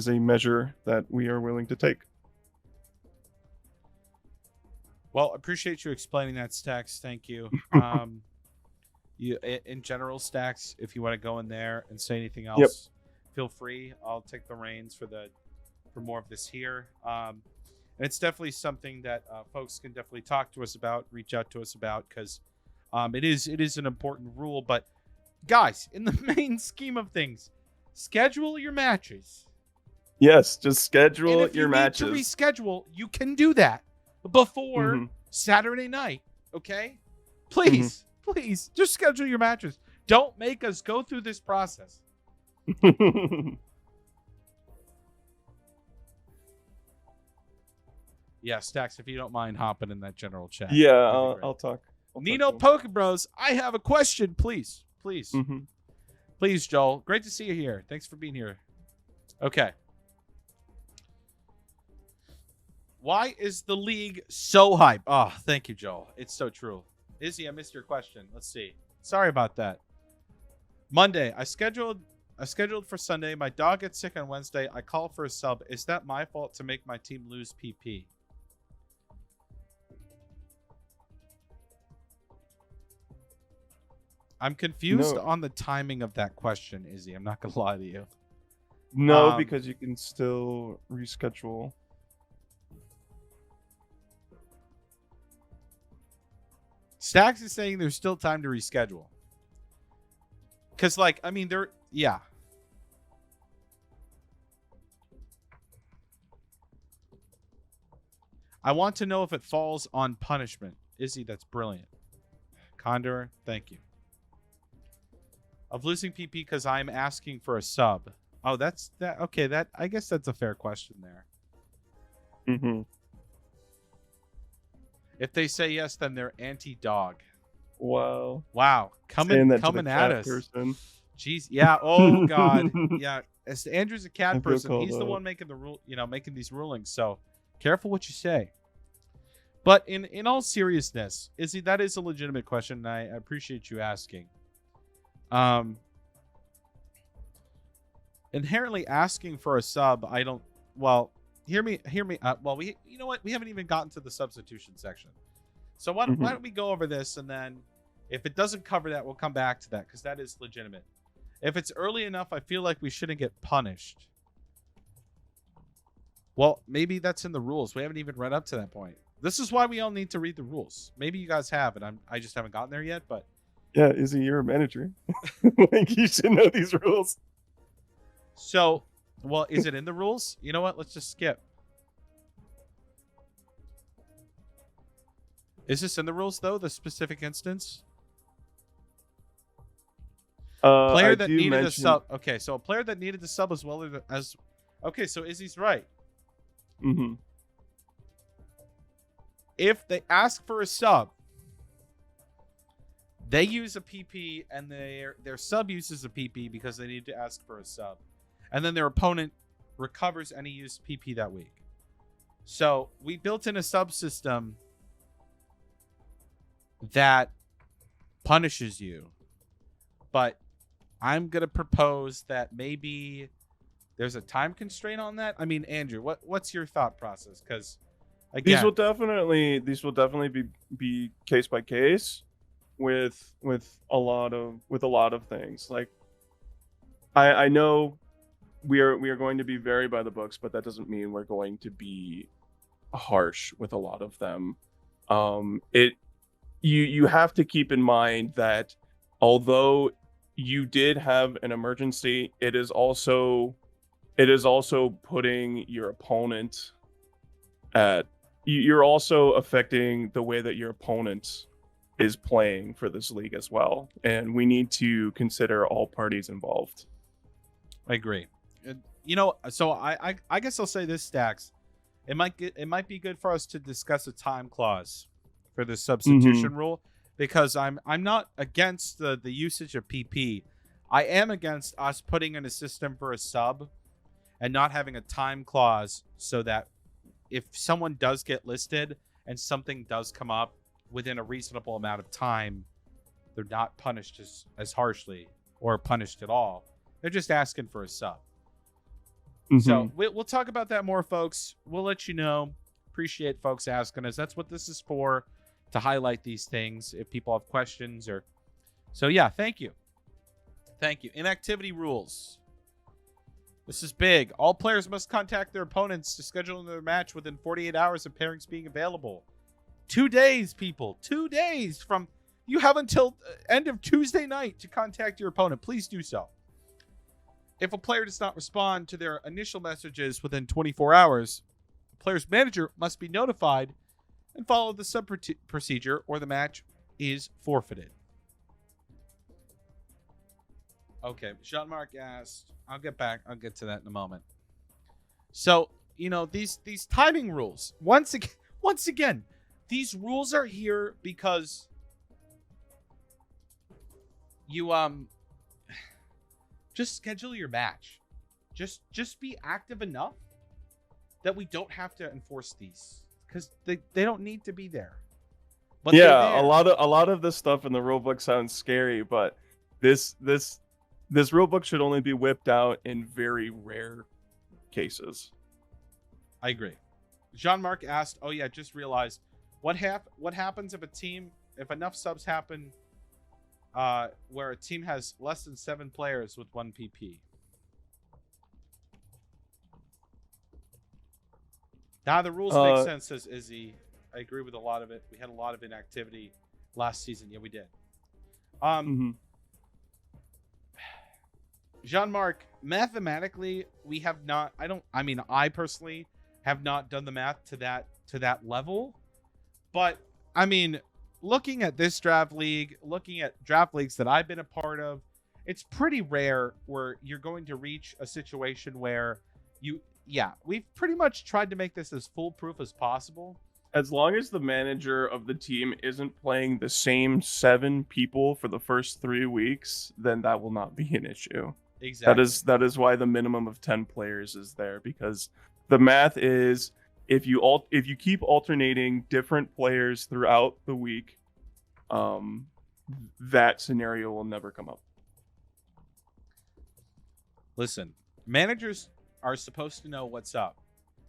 a measure that we are willing to take. Well, I appreciate you explaining that, Stax. Thank you. You, in general, Stax, if you want to go in there and say anything else, feel free. I'll take the reins for more of this here. And it's definitely something that folks can definitely talk to us about, reach out to us about, because it is an important rule. But guys, in the main scheme of things, schedule your matches. Yes, just schedule your matches. If you need to reschedule, you can do that before Saturday night. Okay, please. Please, just schedule your matches. Don't make us go through this process. Yeah, Stax, if you don't mind hopping in that general chat. Yeah, I'll talk. Nino Pokebros, I have a question, please. Please. Please, Joel. Great to see you here. Thanks for being here. Okay. Why is the league so hype? Oh, thank you, Joel. It's so true. Izzy, I missed your question. Let's see. Sorry about that. Monday, I scheduled for Sunday. My dog gets sick on Wednesday. I call for a sub. Is that my fault to make my team lose PP? I'm confused on the timing of that question, Izzy. I'm not going to lie to you. No, because you can still reschedule. Stax is saying there's still time to reschedule. Because, like, I mean, yeah. I want to know if it falls on punishment. Izzy, that's brilliant. Condor, thank you. Of losing PP because I'm asking for a sub. Oh, that's that. Okay, I guess that's a fair question there. If they say yes, then they're anti-dog. Wow. Coming at us. Person. Jeez. Yeah. Oh God. Yeah. As Andrew's a cat person, he's the one making the rule. Making these rulings. So careful what you say. But in all seriousness, Izzy, that is a legitimate question, and I appreciate you asking. Inherently asking for a sub, I don't. Well. Hear me. Well, you know what? We haven't even gotten to the substitution section. So why don't we go over this, and then if it doesn't cover that, we'll come back to that, because that is legitimate. If it's early enough, I feel like we shouldn't get punished. Well, maybe that's in the rules. We haven't even read up to that point. This is why we all need to read the rules. Maybe you guys have, and I just haven't gotten there yet. But yeah, Izzy, you're a manager. Like, you should know these rules. So. Well, is it in the rules? You know what? Let's just skip. Is this in the rules though? The specific instance? I Player that do needed a mention. sub. Okay, so a player that needed the sub as well as. Okay, so Izzy's right. Hmm. If they ask for a sub, they use a PP and their sub uses a PP because they need to ask for a sub. And then their opponent recovers any used PP that week. So we built in a subsystem that punishes you. But I'm going to propose that maybe there's a time constraint on that. I mean, Andrew, what's your thought process? Because again, These will definitely be case by case with a lot of things. Like I know we are going to be very by the books, but that doesn't mean we're going to be harsh with a lot of them. It you have to keep in mind that although you did have an emergency, it is also putting your opponent at you're also affecting the way that your opponent is playing for this league as well, and we need to consider all parties involved. I agree. So I guess I'll say this, Stax. It might be good for us to discuss a time clause for the substitution rule, because I'm not against the usage of PP. I am against us putting in a system for a sub and not having a time clause so that if someone does get listed and something does come up within a reasonable amount of time, they're not punished as harshly or punished at all. They're just asking for a sub. So we'll talk about that more, folks. We'll let you know. Appreciate folks asking us. That's what this is for, to highlight these things if people have questions. So yeah, thank you. Inactivity rules. This is big. All players must contact their opponents to schedule their match within 48 hours of pairings being available. 2 days, people. 2 days from... You have until end of Tuesday night to contact your opponent. Please do so. If a player does not respond to their initial messages within 24 hours, the player's manager must be notified and follow the sub-procedure, or the match is forfeited. Okay, Jean-Marc asked... I'll get to that in a moment. So, these timing rules. Once again, these rules are here because you just schedule your match. Just be active enough that we don't have to enforce these, because they don't need to be there. But yeah, a lot of this stuff in the rulebook sounds scary, but this rulebook should only be whipped out in very rare cases. I agree. Jean-Marc asked, "Oh yeah, just realized what happens if enough subs happen where a team has less than 7 players with 1 PP?" The rules make sense, says Izzy. I agree with a lot of it. We had a lot of inactivity last season. Yeah, we did. Jean-Marc, mathematically, we have not. I personally have not done the math to that level, but I mean, looking at this draft league, looking at draft leagues that I've been a part of, it's pretty rare where you're going to reach a situation where we've pretty much tried to make this as foolproof as possible. As long as the manager of the team isn't playing the same 7 people for the first 3 weeks, then that will not be an issue. Exactly. That is why the minimum of 10 players is there, because the math is if you keep alternating different players throughout the week, that scenario will never come up. Listen, managers are supposed to know what's up.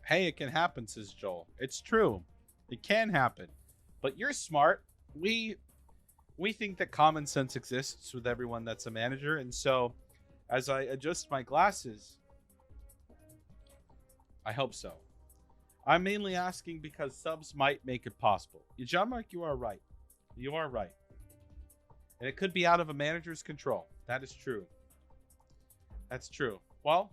Hey, it can happen, says Joel. It's true. It can happen. But you're smart. We think that common sense exists with everyone that's a manager, and so as I adjust my glasses, I hope so. I'm mainly asking because subs might make it possible. Jean-Marc, you are right. You are right. And it could be out of a manager's control. That is true. That's true. Well,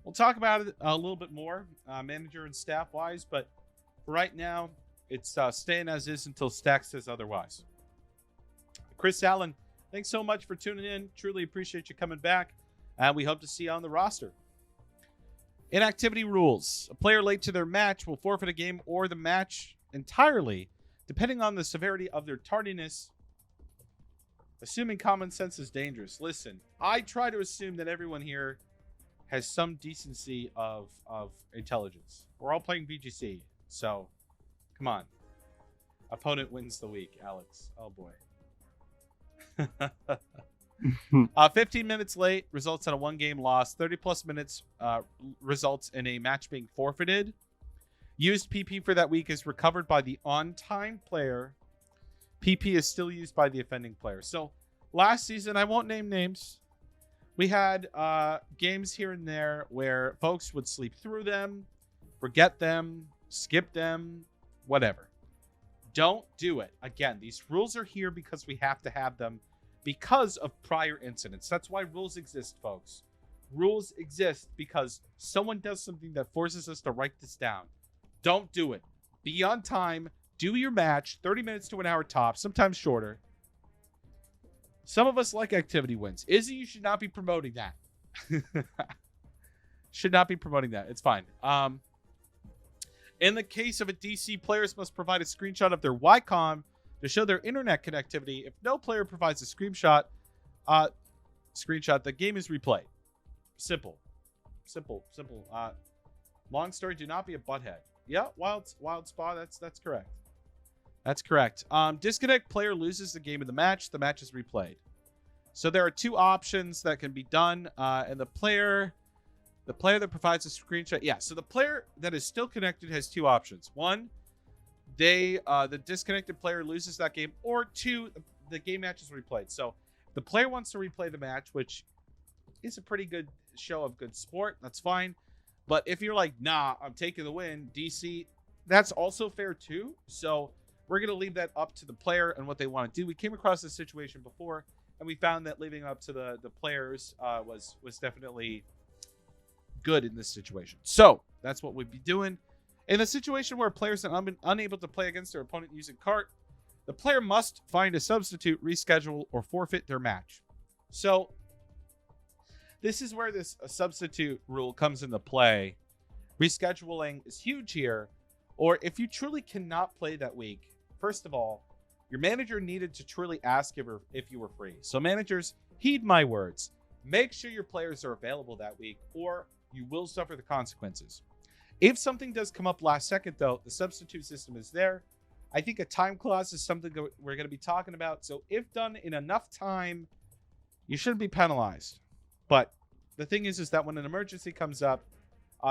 we'll talk about it a little bit more, manager and staff-wise, but for right now, It's staying as is until Stax says otherwise. Chris Allen, thanks so much for tuning in. Truly appreciate you coming back. And we hope to see you on the roster. Inactivity rules. A player late to their match will forfeit a game or the match entirely, depending on the severity of their tardiness. Assuming common sense is dangerous. Listen, I try to assume that everyone here has some decency of intelligence. We're all playing VGC, so come on. Opponent wins the week, Alex. Oh boy. 15 minutes late results in a 1-game loss. 30 plus minutes results in a match being forfeited. Used PP for that week is recovered by the on-time player. PP is still used by the offending player. So last season, I won't name names, we had games here and there where folks would sleep through them, forget them, skip them, whatever. Don't do it. Again, these rules are here because we have to have them because of prior incidents. That's why rules exist, folks. Rules exist because someone does something that forces us to write this down. Don't do it. Be on time. Do your match. 30 minutes to an hour top, sometimes shorter. Some of us like activity wins. Izzy, you should not be promoting that. Should not be promoting that. It's fine. In the case of a DC, players must provide a screenshot of their Wycom to show their internet connectivity. If no player provides a screenshot, the game is replayed. Simple. Long story, do not be a butthead. Yeah, wild spa, that's correct. That's correct. Disconnect player loses the game of the match is replayed. So there are two options that can be done, and the player that provides a screenshot. Yeah, so the player that is still connected has two options. One, the disconnected player loses that game, or two, the game match is replayed. So the player wants to replay the match, which is a pretty good show of good sport. That's fine. But if you're like, nah, I'm taking the win, DC, that's also fair too. So we're going to leave that up to the player and what they want to do. We came across this situation before, and we found that leaving it up to the players was definitely good in this situation. So that's what we'd be doing. In a situation where players are unable to play against their opponent using cart, the player must find a substitute, reschedule, or forfeit their match. So this is where this substitute rule comes into play. Rescheduling is huge here. Or if you truly cannot play that week, first of all, your manager needed to truly ask if you were free. So managers, heed my words. Make sure your players are available that week, or you will suffer the consequences. If something does come up last second, though, the substitute system is there. I think a time clause is something that we're going to be talking about. So if done in enough time, you shouldn't be penalized. But the thing is that when an emergency comes up,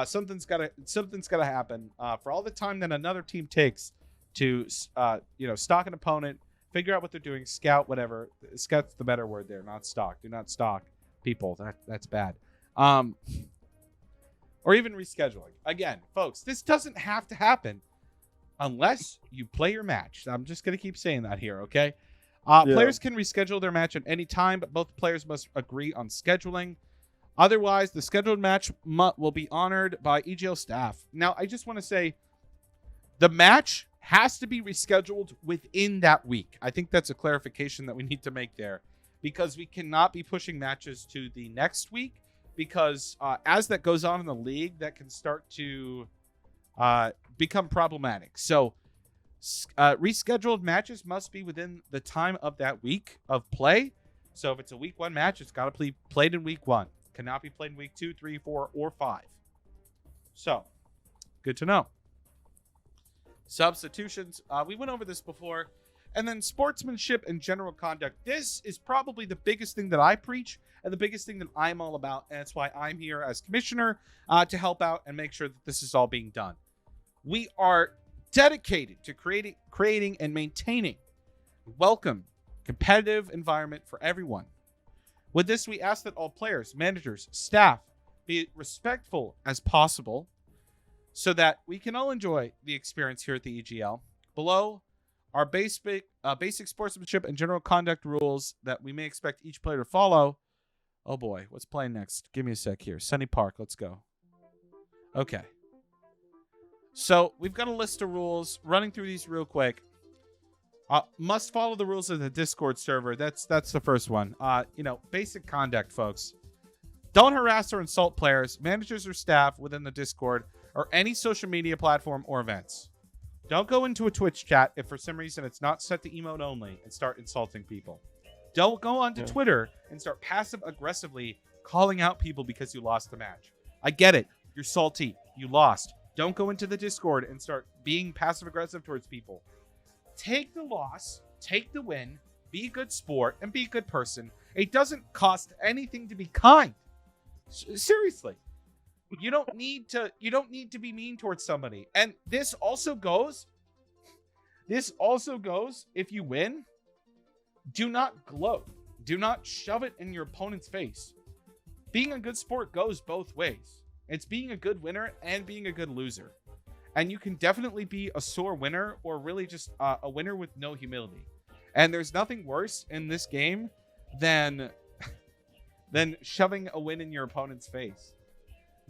something's got to happen. For all the time that another team takes to stalk an opponent, figure out what they're doing, scout, whatever. Scout's the better word there, not stalk. Do not stalk people. That's bad. Or even rescheduling. Again, folks, this doesn't have to happen unless you play your match. I'm just going to keep saying that here, okay? Players can reschedule their match at any time, but both players must agree on scheduling. Otherwise, the scheduled match will be honored by EGL staff. Now, I just want to say the match has to be rescheduled within that week. I think that's a clarification that we need to make there, because we cannot be pushing matches to the next week, because as that goes on in the league, that can start to become problematic. So rescheduled matches must be within the time of that week of play. So if it's a week 1 match, it's got to be played in week 1. Cannot be played in week 2, 3, 4, or 5. So, good to know. Substitutions. We went over this before. And then sportsmanship and general conduct. This is probably the biggest thing that I preach and the biggest thing that I'm all about. And that's why I'm here as commissioner to help out and make sure that this is all being done. We are dedicated to creating and maintaining a welcome, competitive environment for everyone. With this, we ask that all players, managers, staff be respectful as possible so that we can all enjoy the experience here at the EGL. Below are basic sportsmanship and general conduct rules that we may expect each player to follow. Oh boy, what's playing next? Give me a sec here. Sunny Park, let's go. Okay. So we've got a list of rules. Running through these real quick. Must follow the rules of the Discord server. That's the first one. Basic conduct, folks. Don't harass or insult players, managers, or staff within the Discord or any social media platform or events. Don't go into a Twitch chat if for some reason it's not set to emote only and start insulting people. Don't go onto Twitter and start passive-aggressively calling out people because you lost the match. I get it. You're salty. You lost. Don't go into the Discord and start being passive-aggressive towards people. Take the loss, take the win, be a good sport, and be a good person. It doesn't cost anything to be kind. Seriously. You don't need to be mean towards somebody. And this also goes if you win, do not gloat. Do not shove it in your opponent's face. Being a good sport goes both ways. It's being a good winner and being a good loser. And you can definitely be a sore winner or really just a winner with no humility. And there's nothing worse in this game than shoving a win in your opponent's face.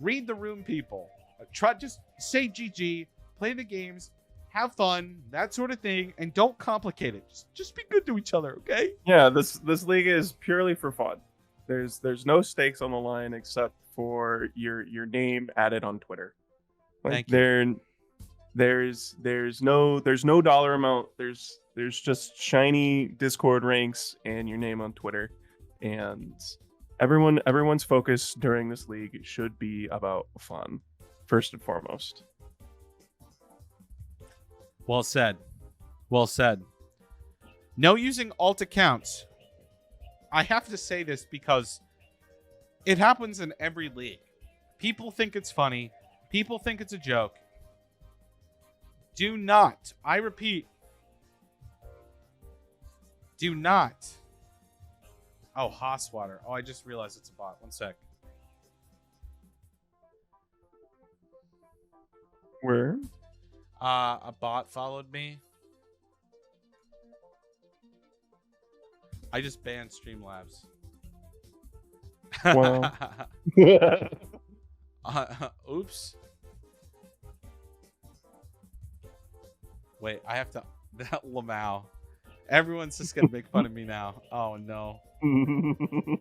Read the room, people. Just say GG, play the games, have fun, that sort of thing, and don't complicate it. Just be good to each other, okay? Yeah, this league is purely for fun. There's no stakes on the line except for your name added on Twitter. Thank you. There's no dollar amount. There's just shiny Discord ranks and your name on Twitter, and everyone's focus during this league should be about fun, first and foremost. Well said. Well said. No using alt accounts. I have to say this because it happens in every league. People think it's funny. People think it's a joke. Do not, I repeat, do not. Oh, Haaswater. Oh, I just realized it's a bot. One sec. Where? A bot followed me. I just banned Streamlabs. Wow. Oops. Wait, I have to... Lamau. Everyone's just going to make fun of me now. Oh, no.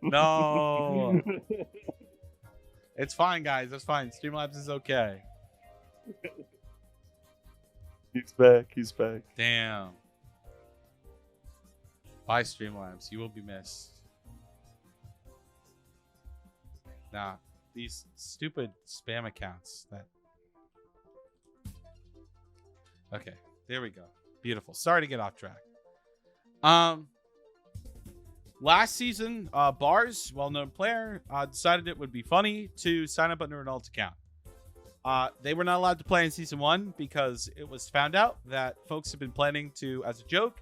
No. It's fine, guys. It's fine. Streamlabs is okay. He's back. He's back. Damn. Bye, Streamlabs. You will be missed. Nah, these stupid spam accounts that... Okay, there we go. Beautiful. Sorry to get off track. Last season, Bars, well-known player, decided it would be funny to sign up under an alt account. They were not allowed to play in Season 1 because it was found out that folks have been planning to, as a joke,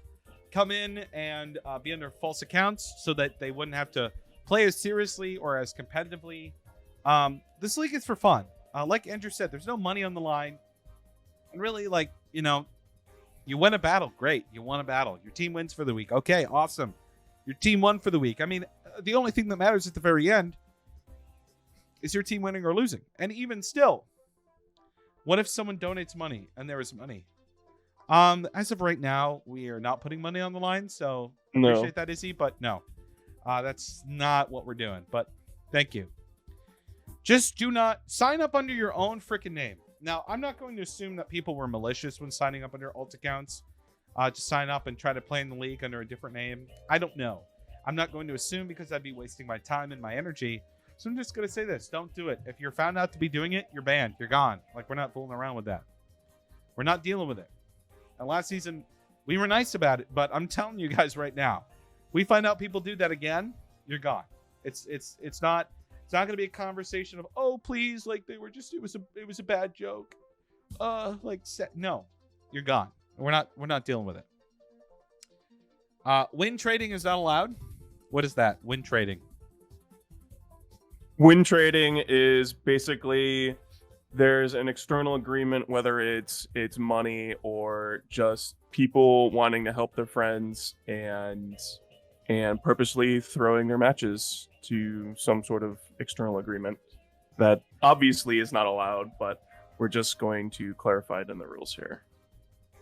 come in and be under false accounts so that they wouldn't have to play as seriously or as competitively. This league is for fun. Like Andrew said, there's no money on the line. And really, like, you know, you win a battle. Great. You won a battle. Your team wins for the week. Okay, awesome. Your team won for the week. I mean, the only thing that matters at the very end is your team winning or losing. And even still, what if someone donates money and there is money? As of right now, we are not putting money on the line, so appreciate that, Izzy, but no. That's not what we're doing, but thank you. Just do not sign up under your own freaking name. Now, I'm not going to assume that people were malicious when signing up under alt accounts to sign up and try to play in the league under a different name. I don't know. I'm not going to assume because I'd be wasting my time and my energy. So I'm just going to say this. Don't do it. If you're found out to be doing it, you're banned. You're gone. Like, we're not fooling around with that. We're not dealing with it. And last season, we were nice about it, but I'm telling you guys right now, we find out people do that again, you're gone. It's not going to be a conversation of, oh, please, like they were just, it was a bad joke. No, you're gone. We're not dealing with it. Win trading is not allowed. What is that? Win trading. Win trading is basically there's an external agreement, whether it's money or just people wanting to help their friends and purposely throwing their matches to some sort of external agreement that obviously is not allowed, but we're just going to clarify it in the rules here.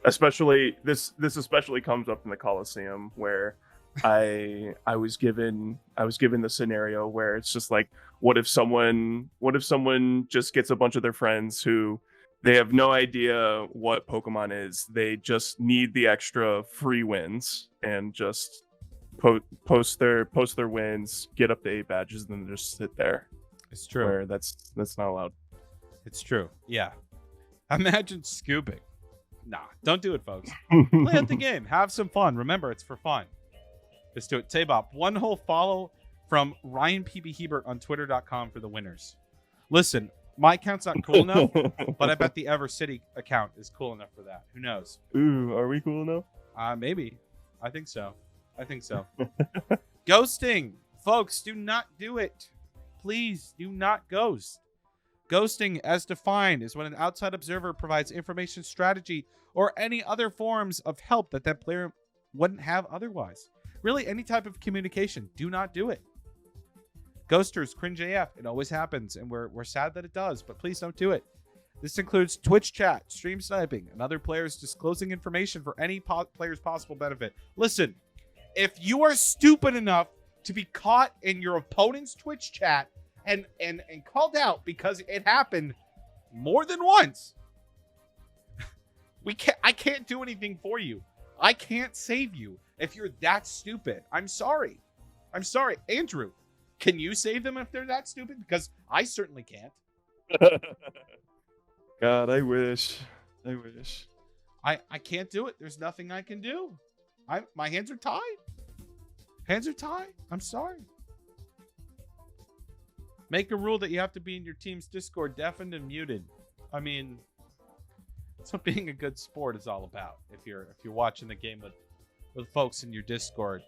Especially this especially comes up in the Coliseum, where I was given the scenario where it's just like, what if someone just gets a bunch of their friends who they have no idea what Pokemon is, they just need the extra free wins and just post their wins, get up to 8 badges, and then just sit there. It's true. Where that's not allowed. It's true. Yeah. Imagine scooping. Nah, don't do it, folks. Play at the game. Have some fun. Remember, it's for fun. Just do it. Tabop, one whole follow from Ryan Pb Hebert on twitter.com for the winners. Listen, my account's not cool enough, but I bet the Ever City account is cool enough for that. Who knows? Ooh, are we cool enough? Maybe. I think so. Ghosting. Folks, do not do it. Please do not ghost. Ghosting, as defined, is when an outside observer provides information, strategy, or any other forms of help that player wouldn't have otherwise. Really, any type of communication. Do not do it. Ghosters, cringe AF. It always happens, and we're sad that it does, but please don't do it. This includes Twitch chat, stream sniping, and other players disclosing information for any player's possible benefit. Listen, if you are stupid enough to be caught in your opponent's Twitch chat and called out because it happened more than once, I can't do anything for you. I can't save you if you're that stupid. I'm sorry. Andrew, can you save them if they're that stupid? Because I certainly can't. God, I wish. I can't do it. There's nothing I can do. My hands are tied. I'm sorry. Make a rule that you have to be in your team's Discord deafened and muted. I mean, that's what being a good sport is all about. If you're watching the game with folks in your Discord.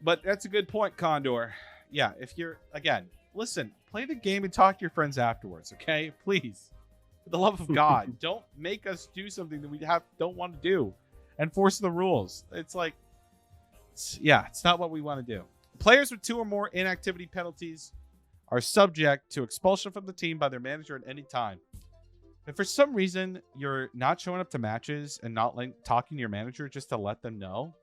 But that's a good point, Condor. Yeah, if you're, again, listen, play the game and talk to your friends afterwards, okay? Please. For the love of God, don't make us do something that we don't want to do and force the rules. It's like, it's not what we want to do. Players with 2 or more inactivity penalties are subject to expulsion from the team by their manager at any time. If for some reason you're not showing up to matches and not talking to your manager just to let them know,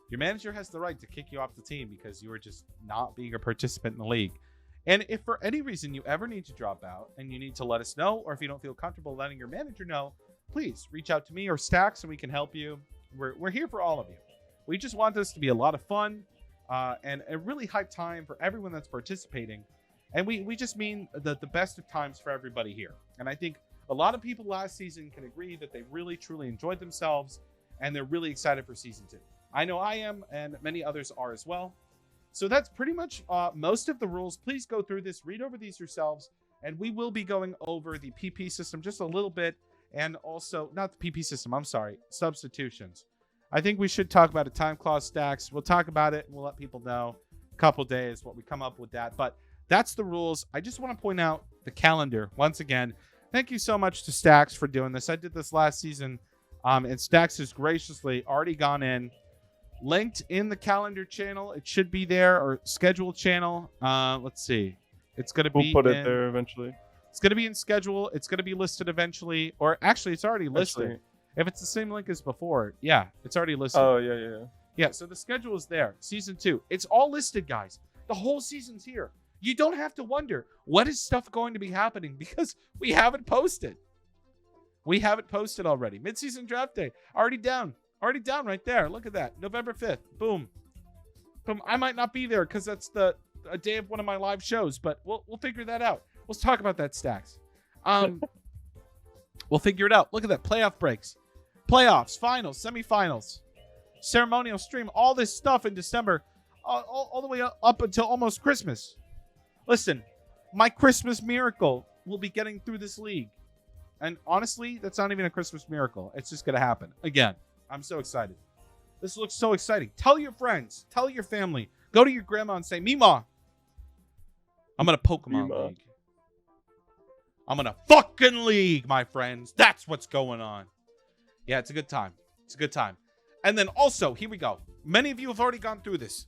your manager has the right to kick you off the team because you were just not being a participant in the league. And if for any reason you ever need to drop out and you need to let us know, or if you don't feel comfortable letting your manager know, please reach out to me or Stax and we can help you. We're here for all of you. We just want this to be a lot of fun and a really hype time for everyone that's participating. And we just mean the best of times for everybody here. And I think a lot of people last season can agree that they really, truly enjoyed themselves and they're really excited for season 2. I know I am, and many others are as well. So that's pretty much most of the rules. Please go through this, read over these yourselves, and we will be going over the PP system just a little bit, and also, not the PP system, I'm sorry, substitutions. I think we should talk about a time clause stacks. We'll talk about it, and we'll let people know a couple days what we come up with that. But that's the rules. I just want to point out the calendar once again. Thank you so much to Stax for doing this. I did this last season, and Stax has graciously already gone in. Linked in the calendar channel. It should be there, or schedule channel. Let's see. It's going to be We'll put it there eventually. It's going to be in schedule. It's going to be listed eventually. Or actually, it's already listed. If it's the same link as before, yeah, it's already listed. Oh, yeah. Yeah, so the schedule is there. Season 2. It's all listed, guys. The whole season's here. You don't have to wonder, what is stuff going to be happening? Because we haven't posted. We haven't posted already. Mid-season draft day. Already down right there. Look at that. November 5th. Boom. I might not be there because that's a day of one of my live shows, but we'll figure that out. Let's talk about that, Stax. We'll figure it out. Look at that. Playoff breaks. Playoffs, finals, semifinals, ceremonial stream, all this stuff in December, all the way up until almost Christmas. Listen, my Christmas miracle will be getting through this league. And honestly, that's not even a Christmas miracle. It's just going to happen. Again, I'm so excited. This looks so exciting. Tell your friends. Tell your family. Go to your grandma and say, Mima, I'm in a Pokemon League. I'm in a fucking league, my friends. That's what's going on. Yeah, it's a good time. It's a good time. And then also, here we go. Many of you have already gone through this.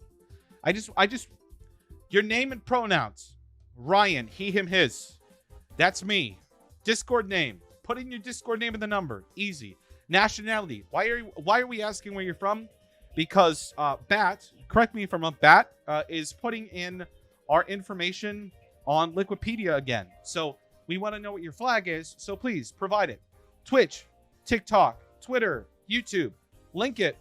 I just, your name and pronouns. Ryan, he, him, his. That's me. Discord name. Put in your Discord name and the number. Easy. Nationality. Why are we asking where you're from? Because Bat, correct me if I'm wrong, Bat is putting in our information on Liquipedia again. So we want to know what your flag is. So please provide it. Twitch, TikTok, Twitter, YouTube. Link it.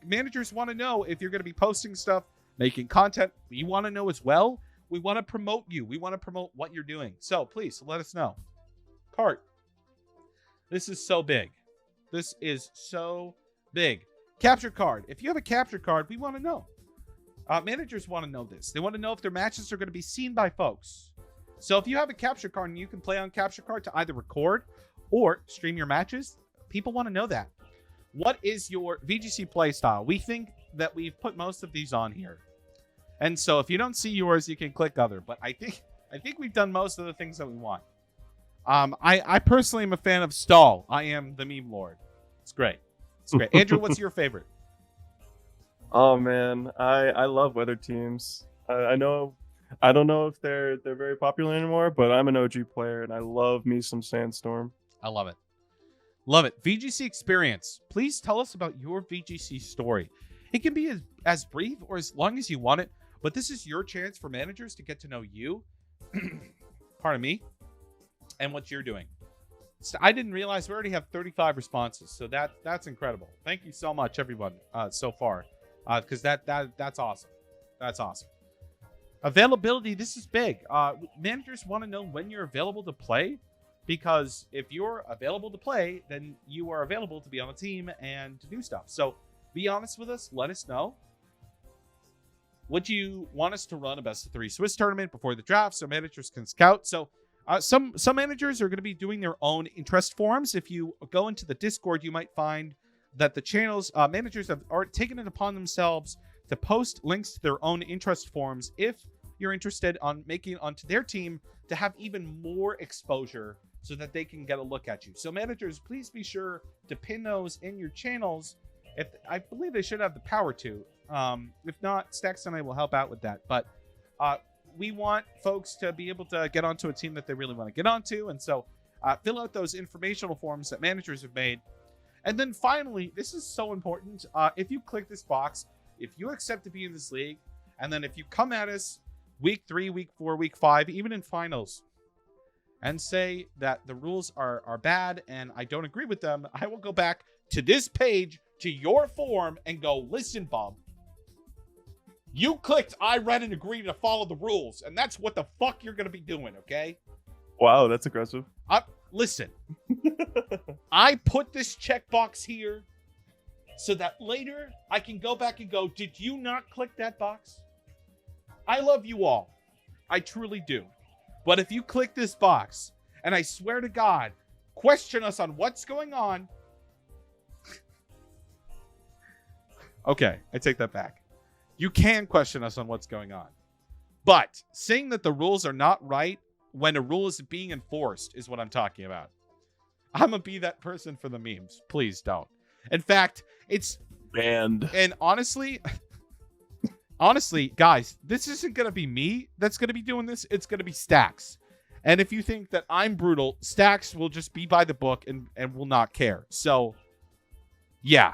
Managers want to know if you're going to be posting stuff, making content. We want to know as well. We want to promote you. We want to promote what you're doing. So please let us know. Cart. This is so big. This is so big. Capture card. If you have a capture card, we want to know. Managers want to know this. They want to know if their matches are going to be seen by folks. So if you have a capture card and you can play on capture card to either record or stream your matches, people want to know that. What is your VGC play style? We think that we've put most of these on here. And so if you don't see yours, you can click other. But I think we've done most of the things that we want. I personally am a fan of Stall. I am the meme lord. It's great. It's great. Andrew, what's your favorite? Oh man, I love weather teams. I don't know if they're very popular anymore, but I'm an OG player and I love me some Sandstorm. I love it. Love it. VGC experience. Please tell us about your VGC story. It can be as brief or as long as you want it, but this is your chance for managers to get to know you, pardon me, and what you're doing. So I didn't realize we already have 35 responses, so that's incredible. Thank you so much, everyone, so far, because that's awesome. That's awesome. Availability. This is big. Managers want to know when you're available to play, because if you're available to play, then you are available to be on a team and to do stuff. So be honest with us. Let us know. Would you want us to run a best of 3 Swiss tournament before the draft so managers can scout? So some managers are going to be doing their own interest forums. If you go into the Discord, you might find that the channels managers are taken it upon themselves to post links to their own interest forums if you're interested on making onto their team to have even more exposure so that they can get a look at you. So managers, please be sure to pin those in your channels. If I believe they should have the power to. If not, Stax and I will help out with that. But we want folks to be able to get onto a team that they really want to get onto. And so fill out those informational forms that managers have made. And then finally, this is so important. If you click this box, if you accept to be in this league, and then if you come at us week 3, week 4, week 5, even in finals, and say that the rules are bad and I don't agree with them, I will go back to this page, to your form, and go, listen, Bob, you clicked I read and agree to follow the rules, and that's what the fuck you're going to be doing, okay? Wow, that's aggressive. Listen, I put this checkbox here so that later I can go back and go, did you not click that box? I love you all. I truly do. But if you click this box, and I swear to God, question us on what's going on. Okay, I take that back. You can question us on what's going on. But saying that the rules are not right when a rule is being enforced is what I'm talking about. I'm going to be that person for the memes. Please don't. In fact, it's banned. And honestly, guys, this isn't going to be me that's going to be doing this. It's going to be Stax. And if you think that I'm brutal, Stax will just be by the book and will not care. So, yeah.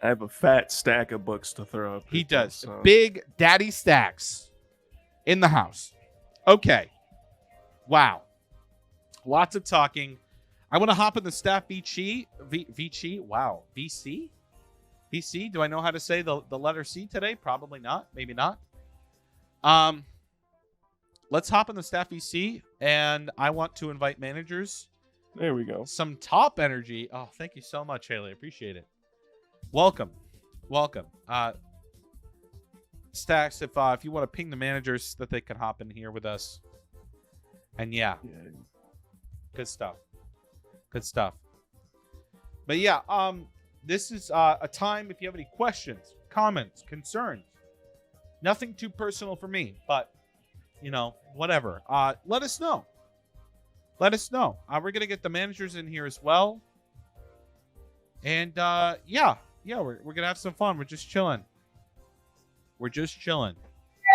I have a fat stack of books to throw up. He does. So. Big Daddy Stax in the house. Okay. Wow. Lots of talking. I want to hop in the staff VC. Wow. VC? VC? Do I know how to say the letter C today? Probably not. Maybe not. Let's hop in the staff VC, and I want to invite managers. There we go. Some top energy. Oh, thank you so much, Haley. Appreciate it. Welcome. Stax, if you want to ping the managers that they can hop in here with us. And yeah. Good stuff. But yeah, this is a time if you have any questions, comments, concerns. Nothing too personal for me, but whatever. Let us know. We're going to get the managers in here as well. And yeah, we're going to have some fun. We're just chilling.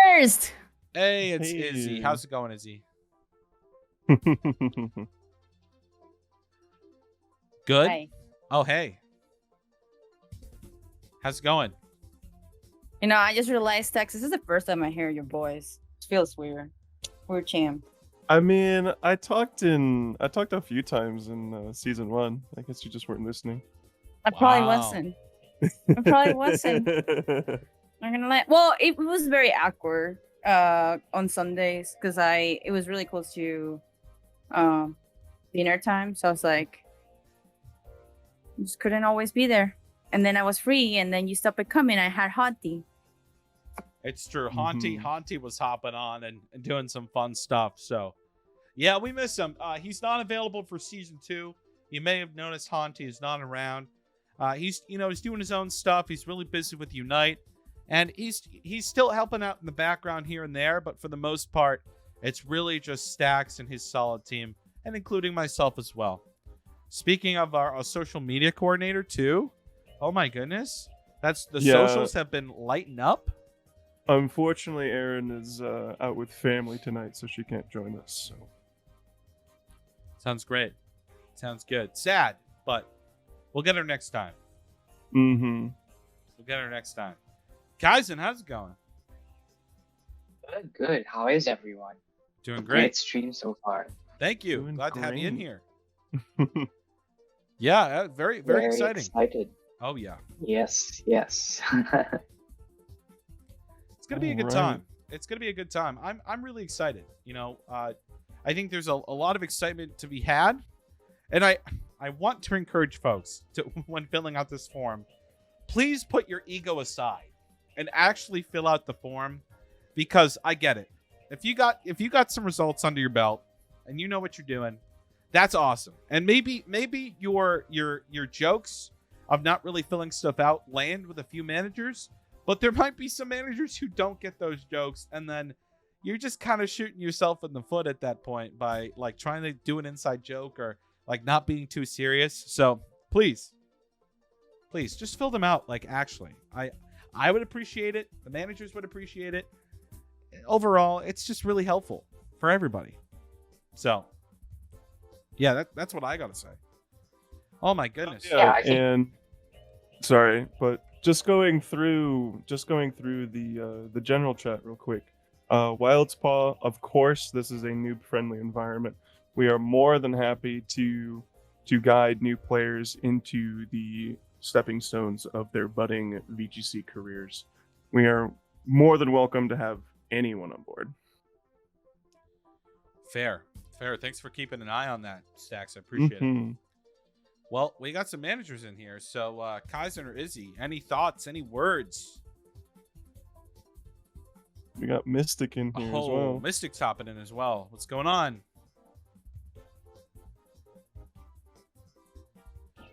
First. Hey, it's Izzy. How's it going, Izzy? Good. Hi. Oh, hey. How's it going? You know, I just realized, Tex, this is the first time I hear your voice. It feels weird. Weird, champ. I mean, I talked a few times in season 1. I guess you just weren't listening. I probably Wow. wasn't. I probably wasn't. I'm gonna let. Well, it was very awkward on Sundays because it was really close to dinner time, so I was like, just couldn't always be there. And then I was free, and then you stopped coming. I had Hottie. It's true. Haunty was hopping on and doing some fun stuff. So, yeah, we miss him. He's not available for season 2. You may have noticed Haunty is not around. He's doing his own stuff. He's really busy with Unite, and he's still helping out in the background here and there. But for the most part, it's really just Stax and his solid team, and including myself as well. Speaking of our social media coordinator too. Oh my goodness, socials have been lighting up. Unfortunately, Erin is out with family tonight, so she can't join us. So. Sounds great. Sounds good. Sad, but we'll get her next time. Mm-hmm. We'll get her next time. Kaizen, how's it going? Good. How is everyone? Doing great. Great stream so far. Thank you. Doing Glad to have you in great. here. Yeah, very, very exciting. Excited. Oh yeah. Yes. It's gonna be a good Alright. time. It's gonna be a good time. I'm really excited. I think there's a lot of excitement to be had, and I want to encourage folks to, when filling out this form, please put your ego aside and actually fill out the form, because I get it. If you got some results under your belt and you know what you're doing, that's awesome. And maybe your jokes of not really filling stuff out land with a few managers, but there might be some managers who don't get those jokes, and then you're just kind of shooting yourself in the foot at that point by like trying to do an inside joke or like not being too serious. So please just fill them out. Like, actually, I would appreciate it. The managers would appreciate it. Overall, it's just really helpful for everybody. So yeah, that's what I gotta say. Oh my goodness. Yeah, I think- and sorry, but just going through the general chat real quick. Wild's Paw, of course, this is a noob-friendly environment. We are more than happy to guide new players into the stepping stones of their budding VGC careers. We are more than welcome to have anyone on board. Fair. Thanks for keeping an eye on that, Stax. I appreciate it. Well, we got some managers in here. So, Kaizen or Izzy, any thoughts, any words? We got Mystic in here as well. Mystic's hopping in as well. What's going on?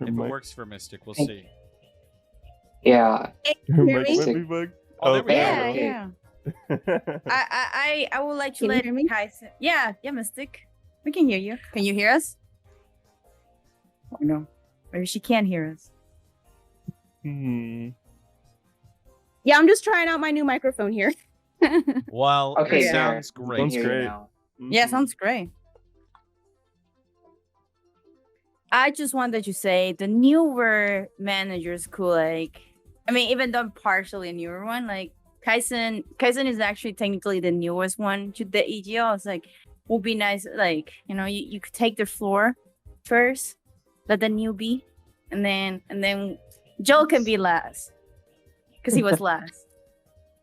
If it works for Mystic, we'll see. Yeah. Mike me? Webbybug. Oh, there we go. Yeah, okay. yeah. I would like to Can you let hear me? Kaizen. Yeah, Mystic. We can hear you. Can you hear us? Oh no. Maybe she can't hear us. Hmm. Yeah, I'm just trying out my new microphone here. Well, Okay. it sounds we great. can Sounds hear you great. now. Yeah, sounds great. I just wanted to say the newer managers could even though I'm partially a newer one, like Kaizen is actually technically the newest one to the EGL. It's like would be nice, like, you could take the floor first, let the newbie, and then Joel can be last. Because he was last.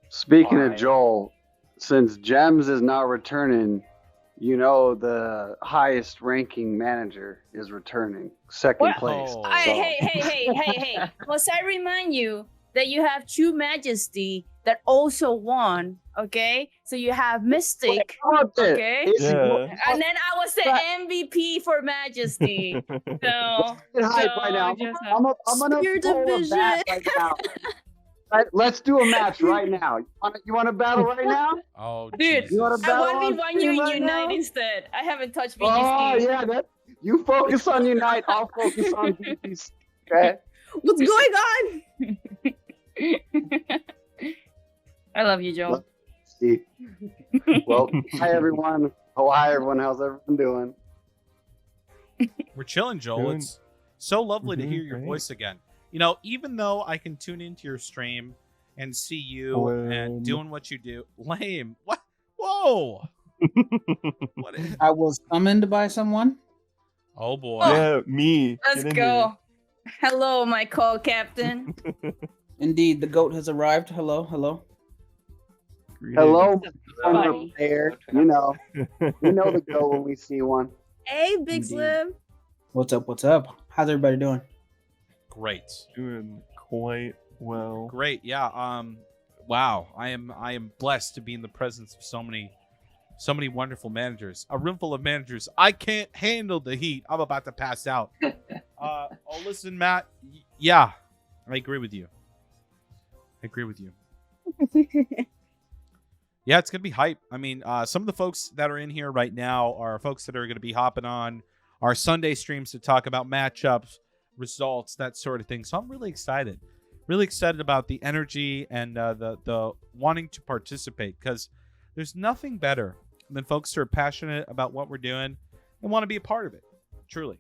Speaking Alright. of Joel, since Gems is not returning, the highest ranking manager is returning, second What? place. Oh. Hey. Must I remind you that you have True Majesty that also won, okay? So you have Mystic, okay? Yeah. And then I was the MVP for Majesty. So, Get hype right now. just, I'm gonna Spear pull a division. bat right now. Right, let's do a match right now. You want to battle right now? Oh, Dude, Jesus. You want to battle I on 1v1 you stream in right Unite now? instead. I haven't touched Oh VGC. yeah, you focus on Unite. I'll focus on DPC. Okay. What's going on? I love you, Joel. See. Well, hi everyone. Oh, hi everyone. How's everyone doing? We're chilling, Joel. Doing- It's So lovely to hear your Great. voice again. You know, even though I can tune into your stream and see you and doing what you do, lame. What? Whoa! What is? I was summoned by someone. Oh boy! Yeah, me. Let's Get in go. Hello, my co-captain. here. Indeed, the goat has arrived. Hello, hello. Hello, Buddy. there. You know the go when we see one. Hey, Big Indeed. Slim. What's up? What's up? How's everybody doing? Great. Doing quite well. Great. Yeah. Wow. I am blessed to be in the presence of so many wonderful managers. A room full of managers. I can't handle the heat. I'm about to pass out. Oh, listen, Matt. Yeah, I agree with you. Yeah, it's gonna be hype. I mean, some of the folks that are in here right now are folks that are gonna be hopping on our Sunday streams to talk about matchups, results, that sort of thing. So I'm really excited. Really excited about the energy and the wanting to participate, because there's nothing better than folks who are passionate about what we're doing and want to be a part of it. Truly.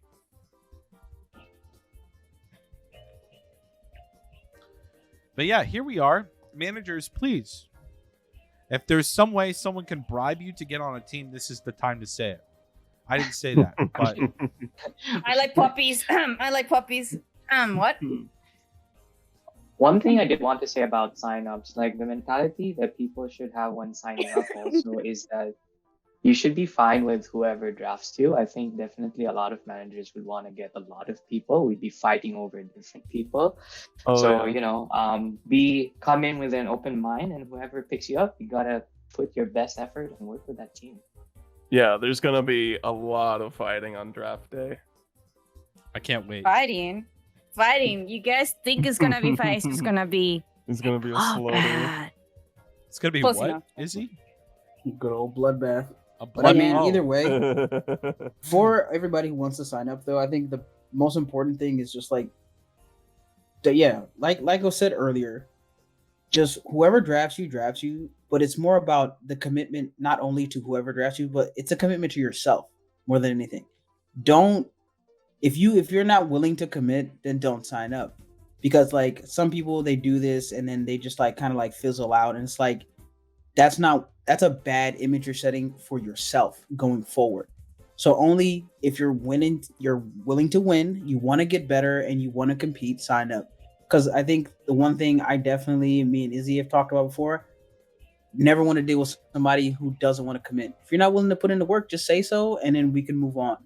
But yeah, here we are. Managers, please. If there's some way someone can bribe you to get on a team, this is the time to say it. I didn't say that, but I like puppies. I like puppies. What? One thing I did want to say about signups, like the mentality that people should have when signing up also is that you should be fine with whoever drafts you. I think definitely a lot of managers would want to get a lot of people. We'd be fighting over different people. So, you know, come in with an open mind, and whoever picks you up, you gotta put your best effort and work with that team. Yeah, there's gonna be a lot of fighting on draft day. I can't wait. Fighting. You guys think it's gonna be fight? It's just gonna be. It's gonna be a Oh, slaughter. bad. It's gonna be Close what? enough. Is he? Good old bloodbath. A But I blood- mean, oh. either way, for everybody who wants to sign up, though, I think the most important thing is just like I said earlier, just whoever drafts you, but it's more about the commitment, not only to whoever drafts you, but it's a commitment to yourself more than anything. If you're not willing to commit, then don't sign up, because like some people, they do this and then they just like kind of like fizzle out, and it's like that's a bad image you're setting for yourself going forward. So only if you're willing to win, you want to get better, and you want to compete, sign up. Because I think the one thing me and Izzy have talked about before, never want to deal with somebody who doesn't want to commit. If you're not willing to put in the work, just say so, and then we can move on.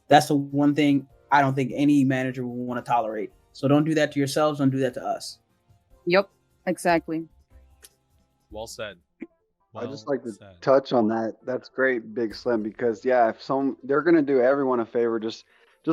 That's the one thing I don't think any manager will want to tolerate. So don't do that to yourselves. Don't do that to us. Yep. Exactly. Well said. I just like to said. touch on that. That's great, Big Slim, because if they're gonna do everyone a favor, just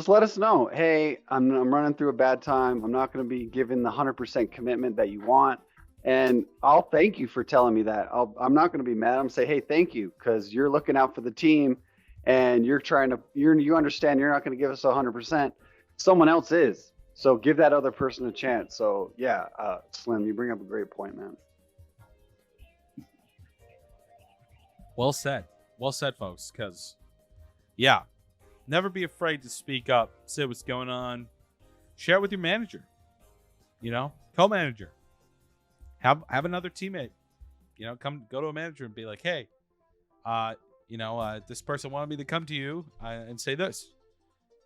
let us know. Hey, I'm running through a bad time. I'm not gonna be giving the 100% commitment that you want, and I'll thank you for telling me that. I'm not gonna be mad. I'm gonna say, hey, thank you, because you're looking out for the team, and you understand you're not gonna give us 100%. Someone else is. So give that other person a chance. So Slim, you bring up a great point, man. Well said, folks. Because, never be afraid to speak up, say what's going on, share it with your manager, co-manager, have another teammate, go to a manager and be like, hey, this person wanted me to come to you and say this.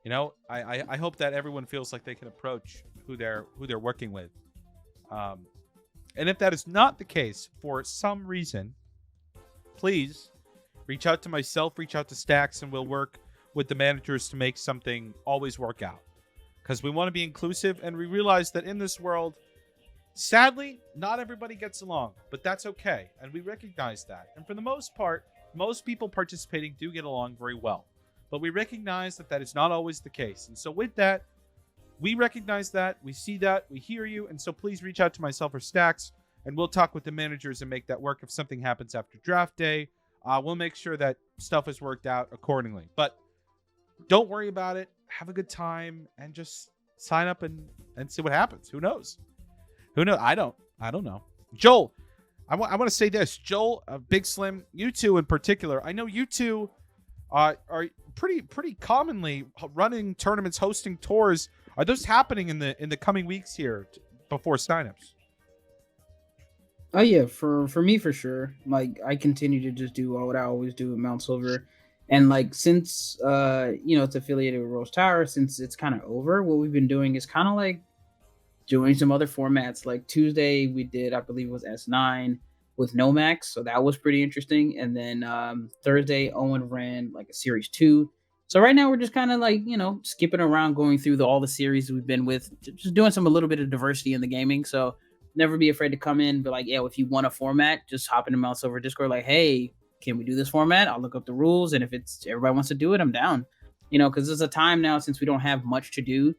I hope that everyone feels like they can approach who they're working with. And if that is not the case for some reason, please reach out to myself, reach out to Stax, and we'll work with the managers to make something always work out. Because we want to be inclusive, and we realize that in this world, sadly, not everybody gets along, but that's okay. And we recognize that. And for the most part, most people participating do get along very well. But we recognize that that is not always the case. And so with that, we recognize that, we see that, we hear you. And so please reach out to myself or Stax, and we'll talk with the managers and make that work. If something happens after draft day, we'll make sure that stuff is worked out accordingly. But don't worry about it. Have a good time and just sign up and see what happens. Who knows? I don't know. Joel, I want to say this. Joel, Big Slim, you two in particular. I know you two are pretty commonly running tournaments, hosting tours Are those happening in the coming weeks here before signups? Oh yeah, for me for sure. Like I continue to just do what I always do with Mount Silver, and like since it's affiliated with Rose Tower, since it's kind of over, what we've been doing is kind of like doing some other formats. Like Tuesday we did, I believe it was S9 with Nomax, so that was pretty interesting. And then Thursday Owen ran like a series 2. So right now we're just kind of like skipping around, going through all the series we've been with, just doing a little bit of diversity in the gaming. So never be afraid to come in, but like, yeah, if you want a format, just hop in the Mount Silver Discord. Like, hey, can we do this format? I'll look up the rules, and if it's everybody wants to do it, I'm down. Because there's a time now since we don't have much to do.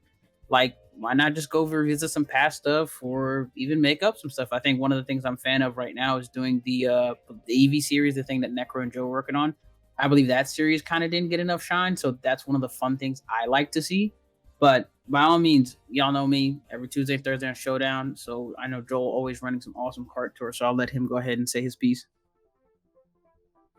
Like, why not just go revisit some past stuff or even make up some stuff? I think one of the things I'm a fan of right now is doing the EV series, the thing that Necro and Joe are working on. I believe that series kind of didn't get enough shine, so that's one of the fun things I like to see. But by all means, y'all know me, every Tuesday, Thursday on Showdown. So I know Joel always running some awesome cart tours, so I'll let him go ahead and say his piece.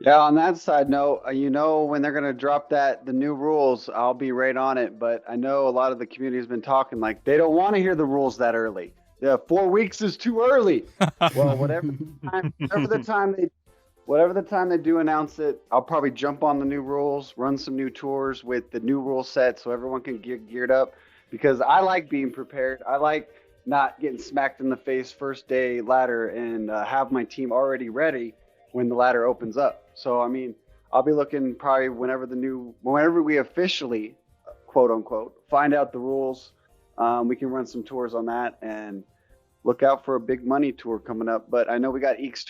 Yeah, on that side note, when they're going to drop the new rules, I'll be right on it. But I know a lot of the community has been talking like they don't want to hear the rules that early. Yeah, 4 weeks is too early. Well, whatever the time they do announce it, I'll probably jump on the new rules, run some new tours with the new rule set so everyone can get geared up. Because I like being prepared. I like not getting smacked in the face first day ladder and have my team already ready when the ladder opens up. So, I mean, I'll be looking probably whenever we officially, quote unquote, find out the rules, we can run some tours on that and look out for a big money tour coming up. But I know we got Eek's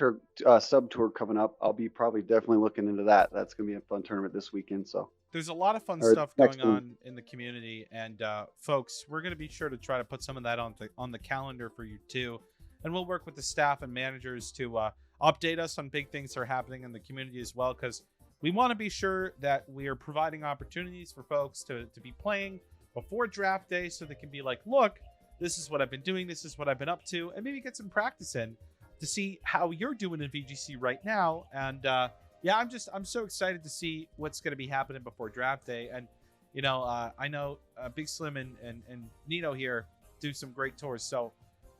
sub tour coming up. I'll be probably definitely looking into that. That's going to be a fun tournament this weekend. So there's a lot of fun stuff going on in the community. And folks, we're going to be sure to try to put some of that on the calendar for you too. And we'll work with the staff and managers to update us on big things that are happening in the community as well, because we want to be sure that we are providing opportunities for folks to be playing before draft day so they can be like, look, this is what I've been doing, this is what I've been up to, and maybe get some practice in to see how you're doing in VGC right now. And I'm so excited to see what's going to be happening before draft day. And I know Big Slim and Nino here do some great tours, so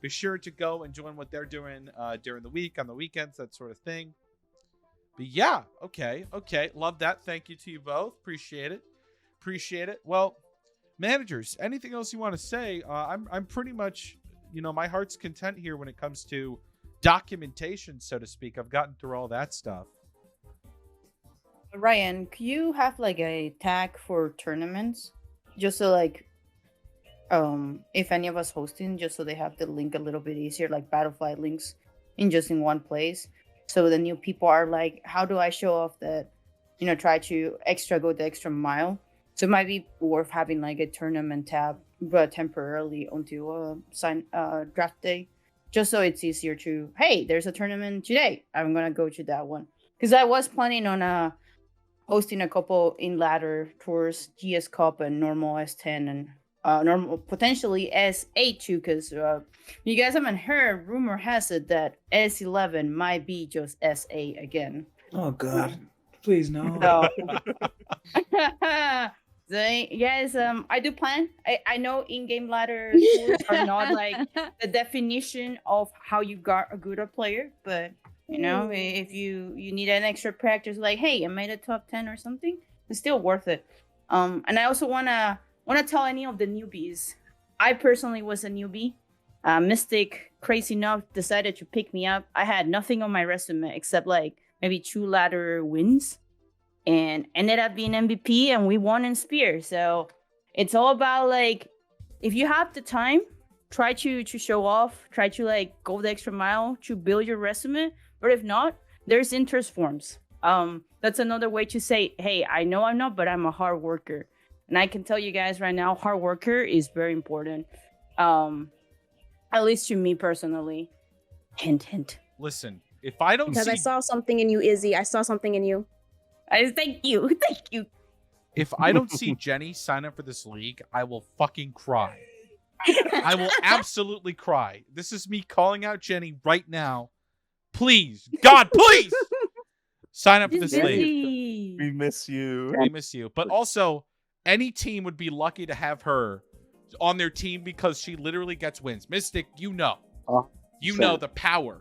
be sure to go and join what they're doing during the week, on the weekends, that sort of thing. But yeah, okay, love that. Thank you to you both. Appreciate it. Well, managers, anything else you want to say? I'm pretty much, my heart's content here when it comes to documentation, so to speak. I've gotten through all that stuff. Ryan, could you have like a tag for tournaments, just so like, if any of us hosting, just so they have the link a little bit easier, like Battlefly links in one place, so the new people are like, how do I show off that, try to go the extra mile? So it might be worth having like a tournament tab, but temporarily until draft day, just so it's easier to, hey, there's a tournament today, I'm gonna go to that one. Because I was planning on hosting a couple in ladder tours, GS Cup and normal S10 and normal potentially S8 too. Because you guys haven't heard, rumor has it that S11 might be just S8 again. Oh God, please no. So, yes, I do plan. I know in-game ladder tools are not like the definition of how you got a good player, but if you need an extra practice, like, hey, I made a top 10 or something, it's still worth it. And I also wanna tell any of the newbies. I personally was a newbie. Mystic, crazy enough, decided to pick me up. I had nothing on my resume except like maybe 2 ladder wins, and ended up being MVP, and we won in Spear. So it's all about like, if you have the time, try to show off, try to like go the extra mile to build your resume. But if not, there's interest forms. That's another way to say, hey, I know I'm not, but I'm a hard worker. And I can tell you guys right now, hard worker is very important. At least to me personally. Hint, hint. Listen, if I don't Because I saw something in you, Izzy. I saw something in you. Thank you. If I don't see Jenny sign up for this league, I will fucking cry. I will absolutely cry. This is me calling out Jenny right now. Please, God, please sign up for this league. We miss you. We miss you. But also, any team would be lucky to have her on their team because she literally gets wins. Mystic, you know Sure. the power.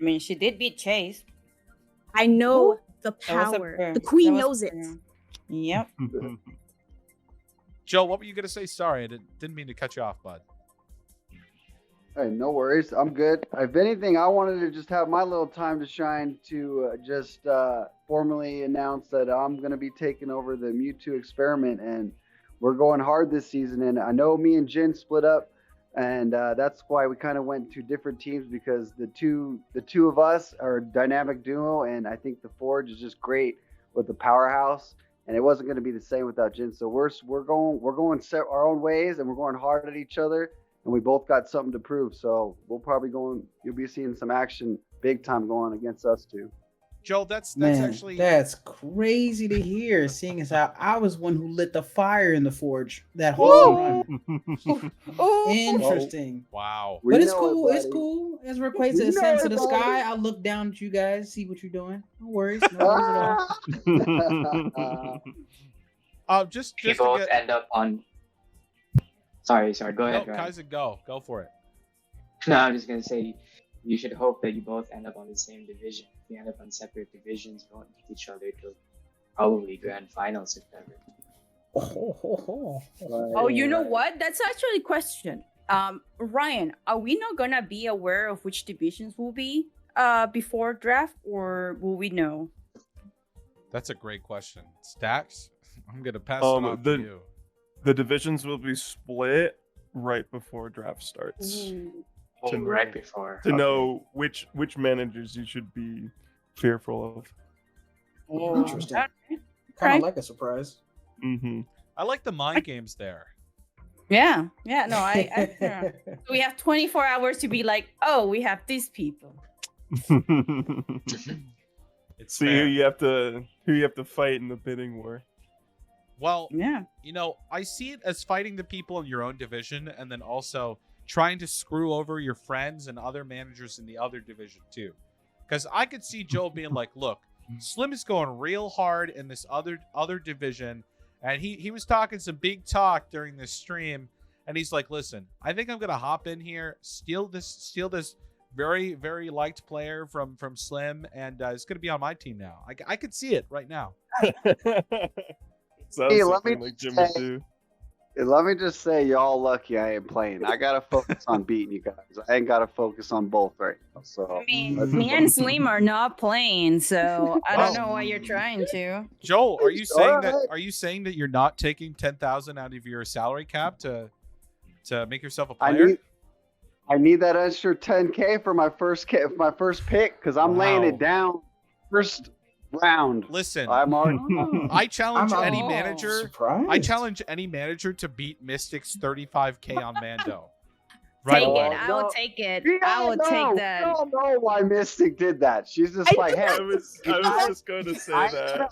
I mean, she did beat Chase. I know the That was a power. prayer. The queen That was knows a it. prayer. Yep. Joe, what were you gonna say? Sorry, I didn't mean to cut you off, bud. Hey, no worries. I'm good. If anything, I wanted to just have my little time to shine to just formally announce that I'm going to be taking over the Mewtwo experiment, and we're going hard this season. And I know me and Jin split up, and that's why we kind of went to different teams, because the two of us are a dynamic duo, and I think the Forge is just great with the powerhouse. And it wasn't going to be the same without Jin. So we're going our own ways, and we're going hard at each other. And we both got something to prove, so you'll be seeing some action big time going against us too. Joe, that's Man, actually that's crazy to hear. Seeing as how I was one who lit the fire in the Forge that whole run. Interesting. wow. But it's know cool. it, It's buddy. cool. As we're placing We a know sense it, to the buddy. sky, I look down at you guys, see what you're doing. No worries. No worries at all. Just You to both get end up on. Sorry. Go no, ahead, Ryan. Kaiser, go for it. No, I'm just gonna say you should hope that you both end up on the same division. If you end up on separate divisions, you won't meet each other till probably grand finals if ever. Oh, you know what? That's actually a question. Ryan, are we not gonna be aware of which divisions will be before draft, or will we know? That's a great question. Stax, I'm gonna pass it on to you. The divisions will be split right before draft starts Oh, To right know- before. to Okay. know which managers you should be fearful of. Interesting. Kind Okay. of like a surprise. Mm-hmm. I like the mind games there. Yeah. No, I yeah. We have 24 hours to be like, oh, we have these people. It's See fair. who you have to fight in the bidding war. Well, Yeah. I see it as fighting the people in your own division and then also trying to screw over your friends and other managers in the other division too. Because I could see Joel being like, look, Slim is going real hard in this other division, and he was talking some big talk during this stream, and he's like, listen, I think I'm gonna hop in here, steal this very, very liked player from Slim, and it's gonna be on my team now. I could see it right now. Sounds Hey, let something me like Jim say- would do. Let me just say, y'all lucky I ain't playing. I gotta focus on beating you guys. I ain't gotta focus on both right now. So I mean, let's me and Slim are not playing, so I don't Well- know why you're trying to. Joel, are you It's saying alright. that? Are you saying that you're not taking 10,000 out of your salary cap to make yourself a I player? need that extra 10K for my first pick, because I'm laying Wow. it down first round. Listen, I'm already. I challenge I'm any Oh. manager. Surprised. I challenge any manager to beat Mystic's 35K on Mando. Take Right it. away. I will No. take it. We I all will know. take We that. all know why Mystic did that. She's just like, hey, I was just going to say that.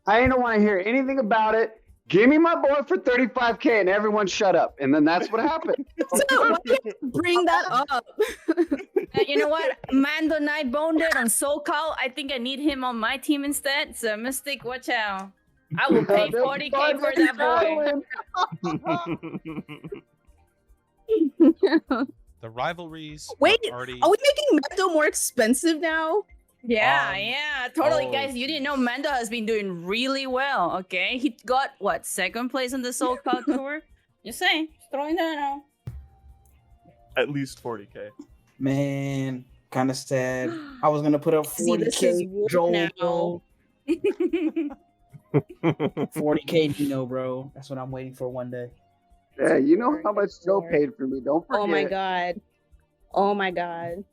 I ain't want to hear anything about it. Give me my boy for 35K and everyone shut up. And then that's what happened. Why do you bring that up? You know what? Mando Night boned it on SoCal. I think I need him on my team instead. So Mystic, watch out. I will pay 40K for that boy. The rivalries. Wait, are already. Are we making Mendo more expensive now? Yeah, totally, oh. guys. You didn't know Mando has been doing really well. Okay, he got what, second place on the SoCal tour. You say, throwing that out. At least 40K. Man, kind of sad. I was gonna put up See, this is 40K wood Joel, now. 40K Dino, bro. That's what I'm waiting for one day. Yeah, you know how much Joe paid for me. Don't forget. Oh my god. Oh my god.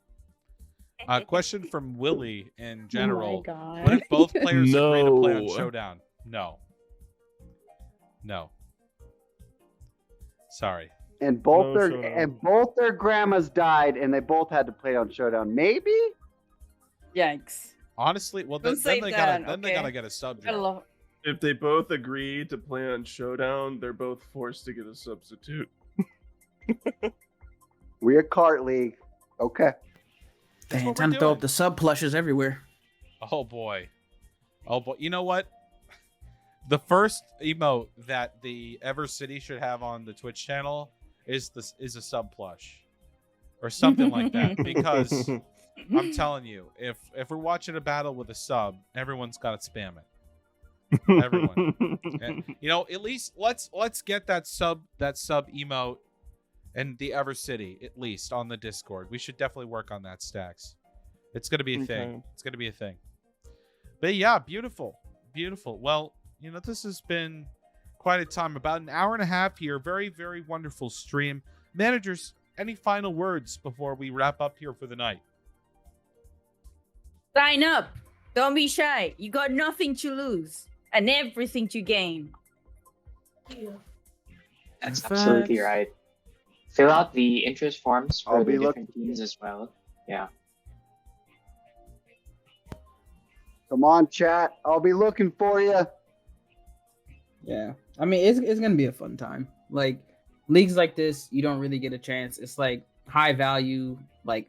Question from Willie in Oh general. my god. What if both players agree to play on No. Showdown? No. Sorry. And both No Showdown. their grandmas died, and they both had to play on Showdown. Maybe. Yikes. Honestly, well Don't then say they that, gotta they okay? gotta get a sub Gotta job. love- If they both agree to play on Showdown, they're both forced to get a substitute. We're a cart league. Okay. That's Dang, what time we're to throw doing. up the sub plushes everywhere. Oh boy. You know what? The first emote that the Ever City should have on the Twitch channel is a sub plush or something like that. Because I'm telling you, if we're watching a battle with a sub, everyone's got to spam it. Everyone. And, you know, at least let's get that sub emote and the Ever City at least on the Discord. We should definitely work on that, Stax. It's gonna be a thing. It's gonna be a thing. But yeah, beautiful. Well, you know, this has been quite a time. About an hour and a half here. Very, very wonderful stream. Managers, any final words before we wrap up here for the night? Sign up. Don't be shy. You got nothing to lose and everything to gain. That's absolutely right. Fill out the interest forms for the different teams as well. Yeah. Come on, chat. I'll be looking for you. Yeah, I mean, it's gonna be a fun time. Like leagues like this, you don't really get a chance. It's like high value, like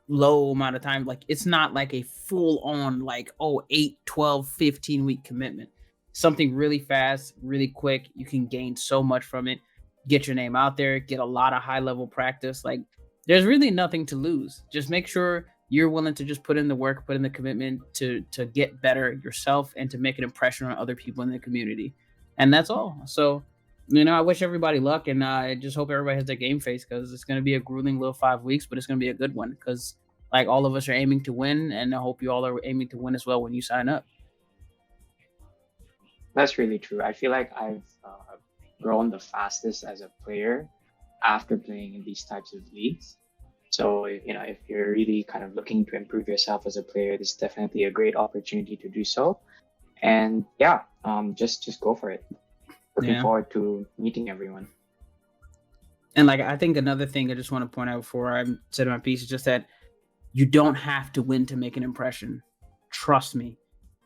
low amount of time. Like it's not like a full on like 8, 12, 15 week commitment. Something really fast, really quick. You can gain so much from it. Get your name out there. Get a lot of high level practice. Like there's really nothing to lose. Just make sure you're willing to just put in the work, put in the commitment to get better yourself and to make an impression on other people in the community. And that's all. So, you know, I wish everybody luck, and I just hope everybody has their game face, because it's going to be a grueling little 5 weeks, but it's going to be a good one, because like all of us are aiming to win, and I hope you all are aiming to win as well when you sign up. That's really true. I feel like I've grown the fastest as a player after playing in these types of leagues. So, you know, if you're really kind of looking to improve yourself as a player, this is definitely a great opportunity to do so. And yeah, just go for it. Looking forward to meeting everyone. And like, I think another thing I just want to point out before I said my piece is just that you don't have to win to make an impression. Trust me.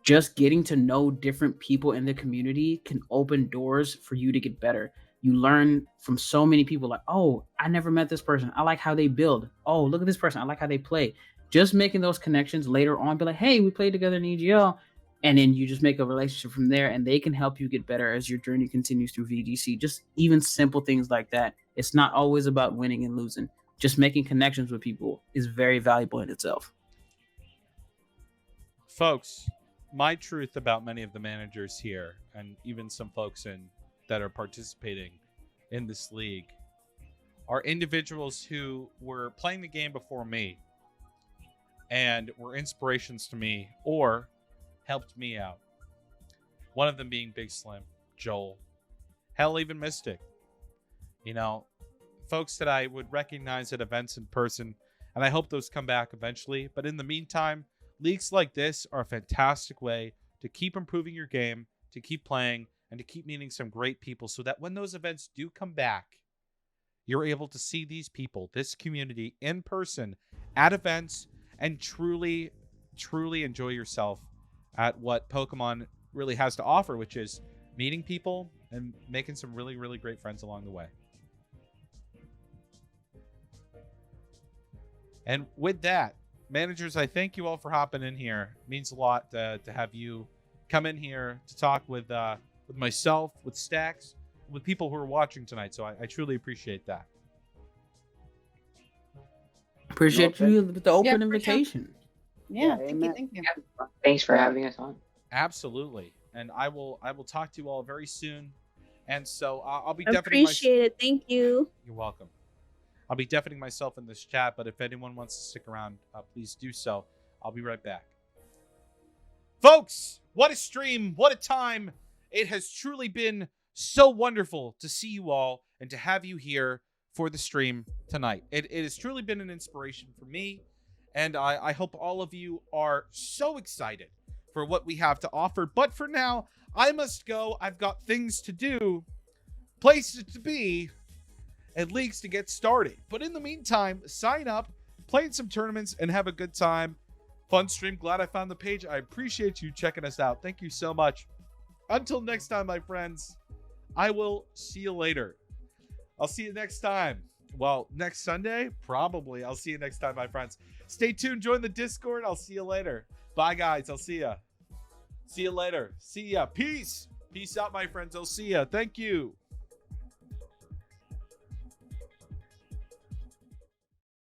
Just getting to know different people in the community can open doors for you to get better. You learn from so many people, like, oh, I never met this person. I like how they build. Oh, look at this person. I like how they play. Just making those connections later on, be like, hey, we played together in EGL. And then you just make a relationship from there, and they can help you get better as your journey continues through VGC. Just even simple things like that. It's not always about winning and losing. Just making connections with people is very valuable in itself. Folks, my truth about many of the managers here, and even some folks that are participating in this league, are individuals who were playing the game before me and were inspirations to me or helped me out. One of them being Big Slim, Joel, hell, even Mystic. You know, folks that I would recognize at events in person, and I hope those come back eventually. But in the meantime, leagues like this are a fantastic way to keep improving your game, to keep playing, and to keep meeting some great people, so that when those events do come back, you're able to see these people, this community, in person at events, and truly, truly enjoy yourself at what Pokemon really has to offer, which is meeting people and making some really, really great friends along the way. And with that, managers, I thank you all for hopping in here. It means a lot to have you come in here to talk with myself, with Stax, with people who are watching tonight. So I truly appreciate that. Appreciate you with the open invitation. Yeah, thank you. Thanks for having us on. Absolutely. And I will talk to you all very soon. And so I'll be appreciate it. Thank you. You're welcome. I'll be deafening myself in this chat, but if anyone wants to stick around, please do so. I'll be right back. Folks, what a stream, what a time. It has truly been so wonderful to see you all and to have you here for the stream tonight. It has truly been an inspiration for me, and I hope all of you are so excited for what we have to offer. But for now, I must go. I've got things to do, places to be, and leagues to get started. But in the meantime, sign up, play in some tournaments, and have a good time. Fun stream. Glad I found the page. I appreciate you checking us out. Thank you so much. Until next time, my friends, I will see you later. I'll see you next time. Well, next Sunday? Probably. I'll see you next time, my friends. Stay tuned. Join the Discord. I'll see you later. Bye, guys. I'll see ya. See you later. See ya. Peace. Peace out, my friends. I'll see ya. Thank you.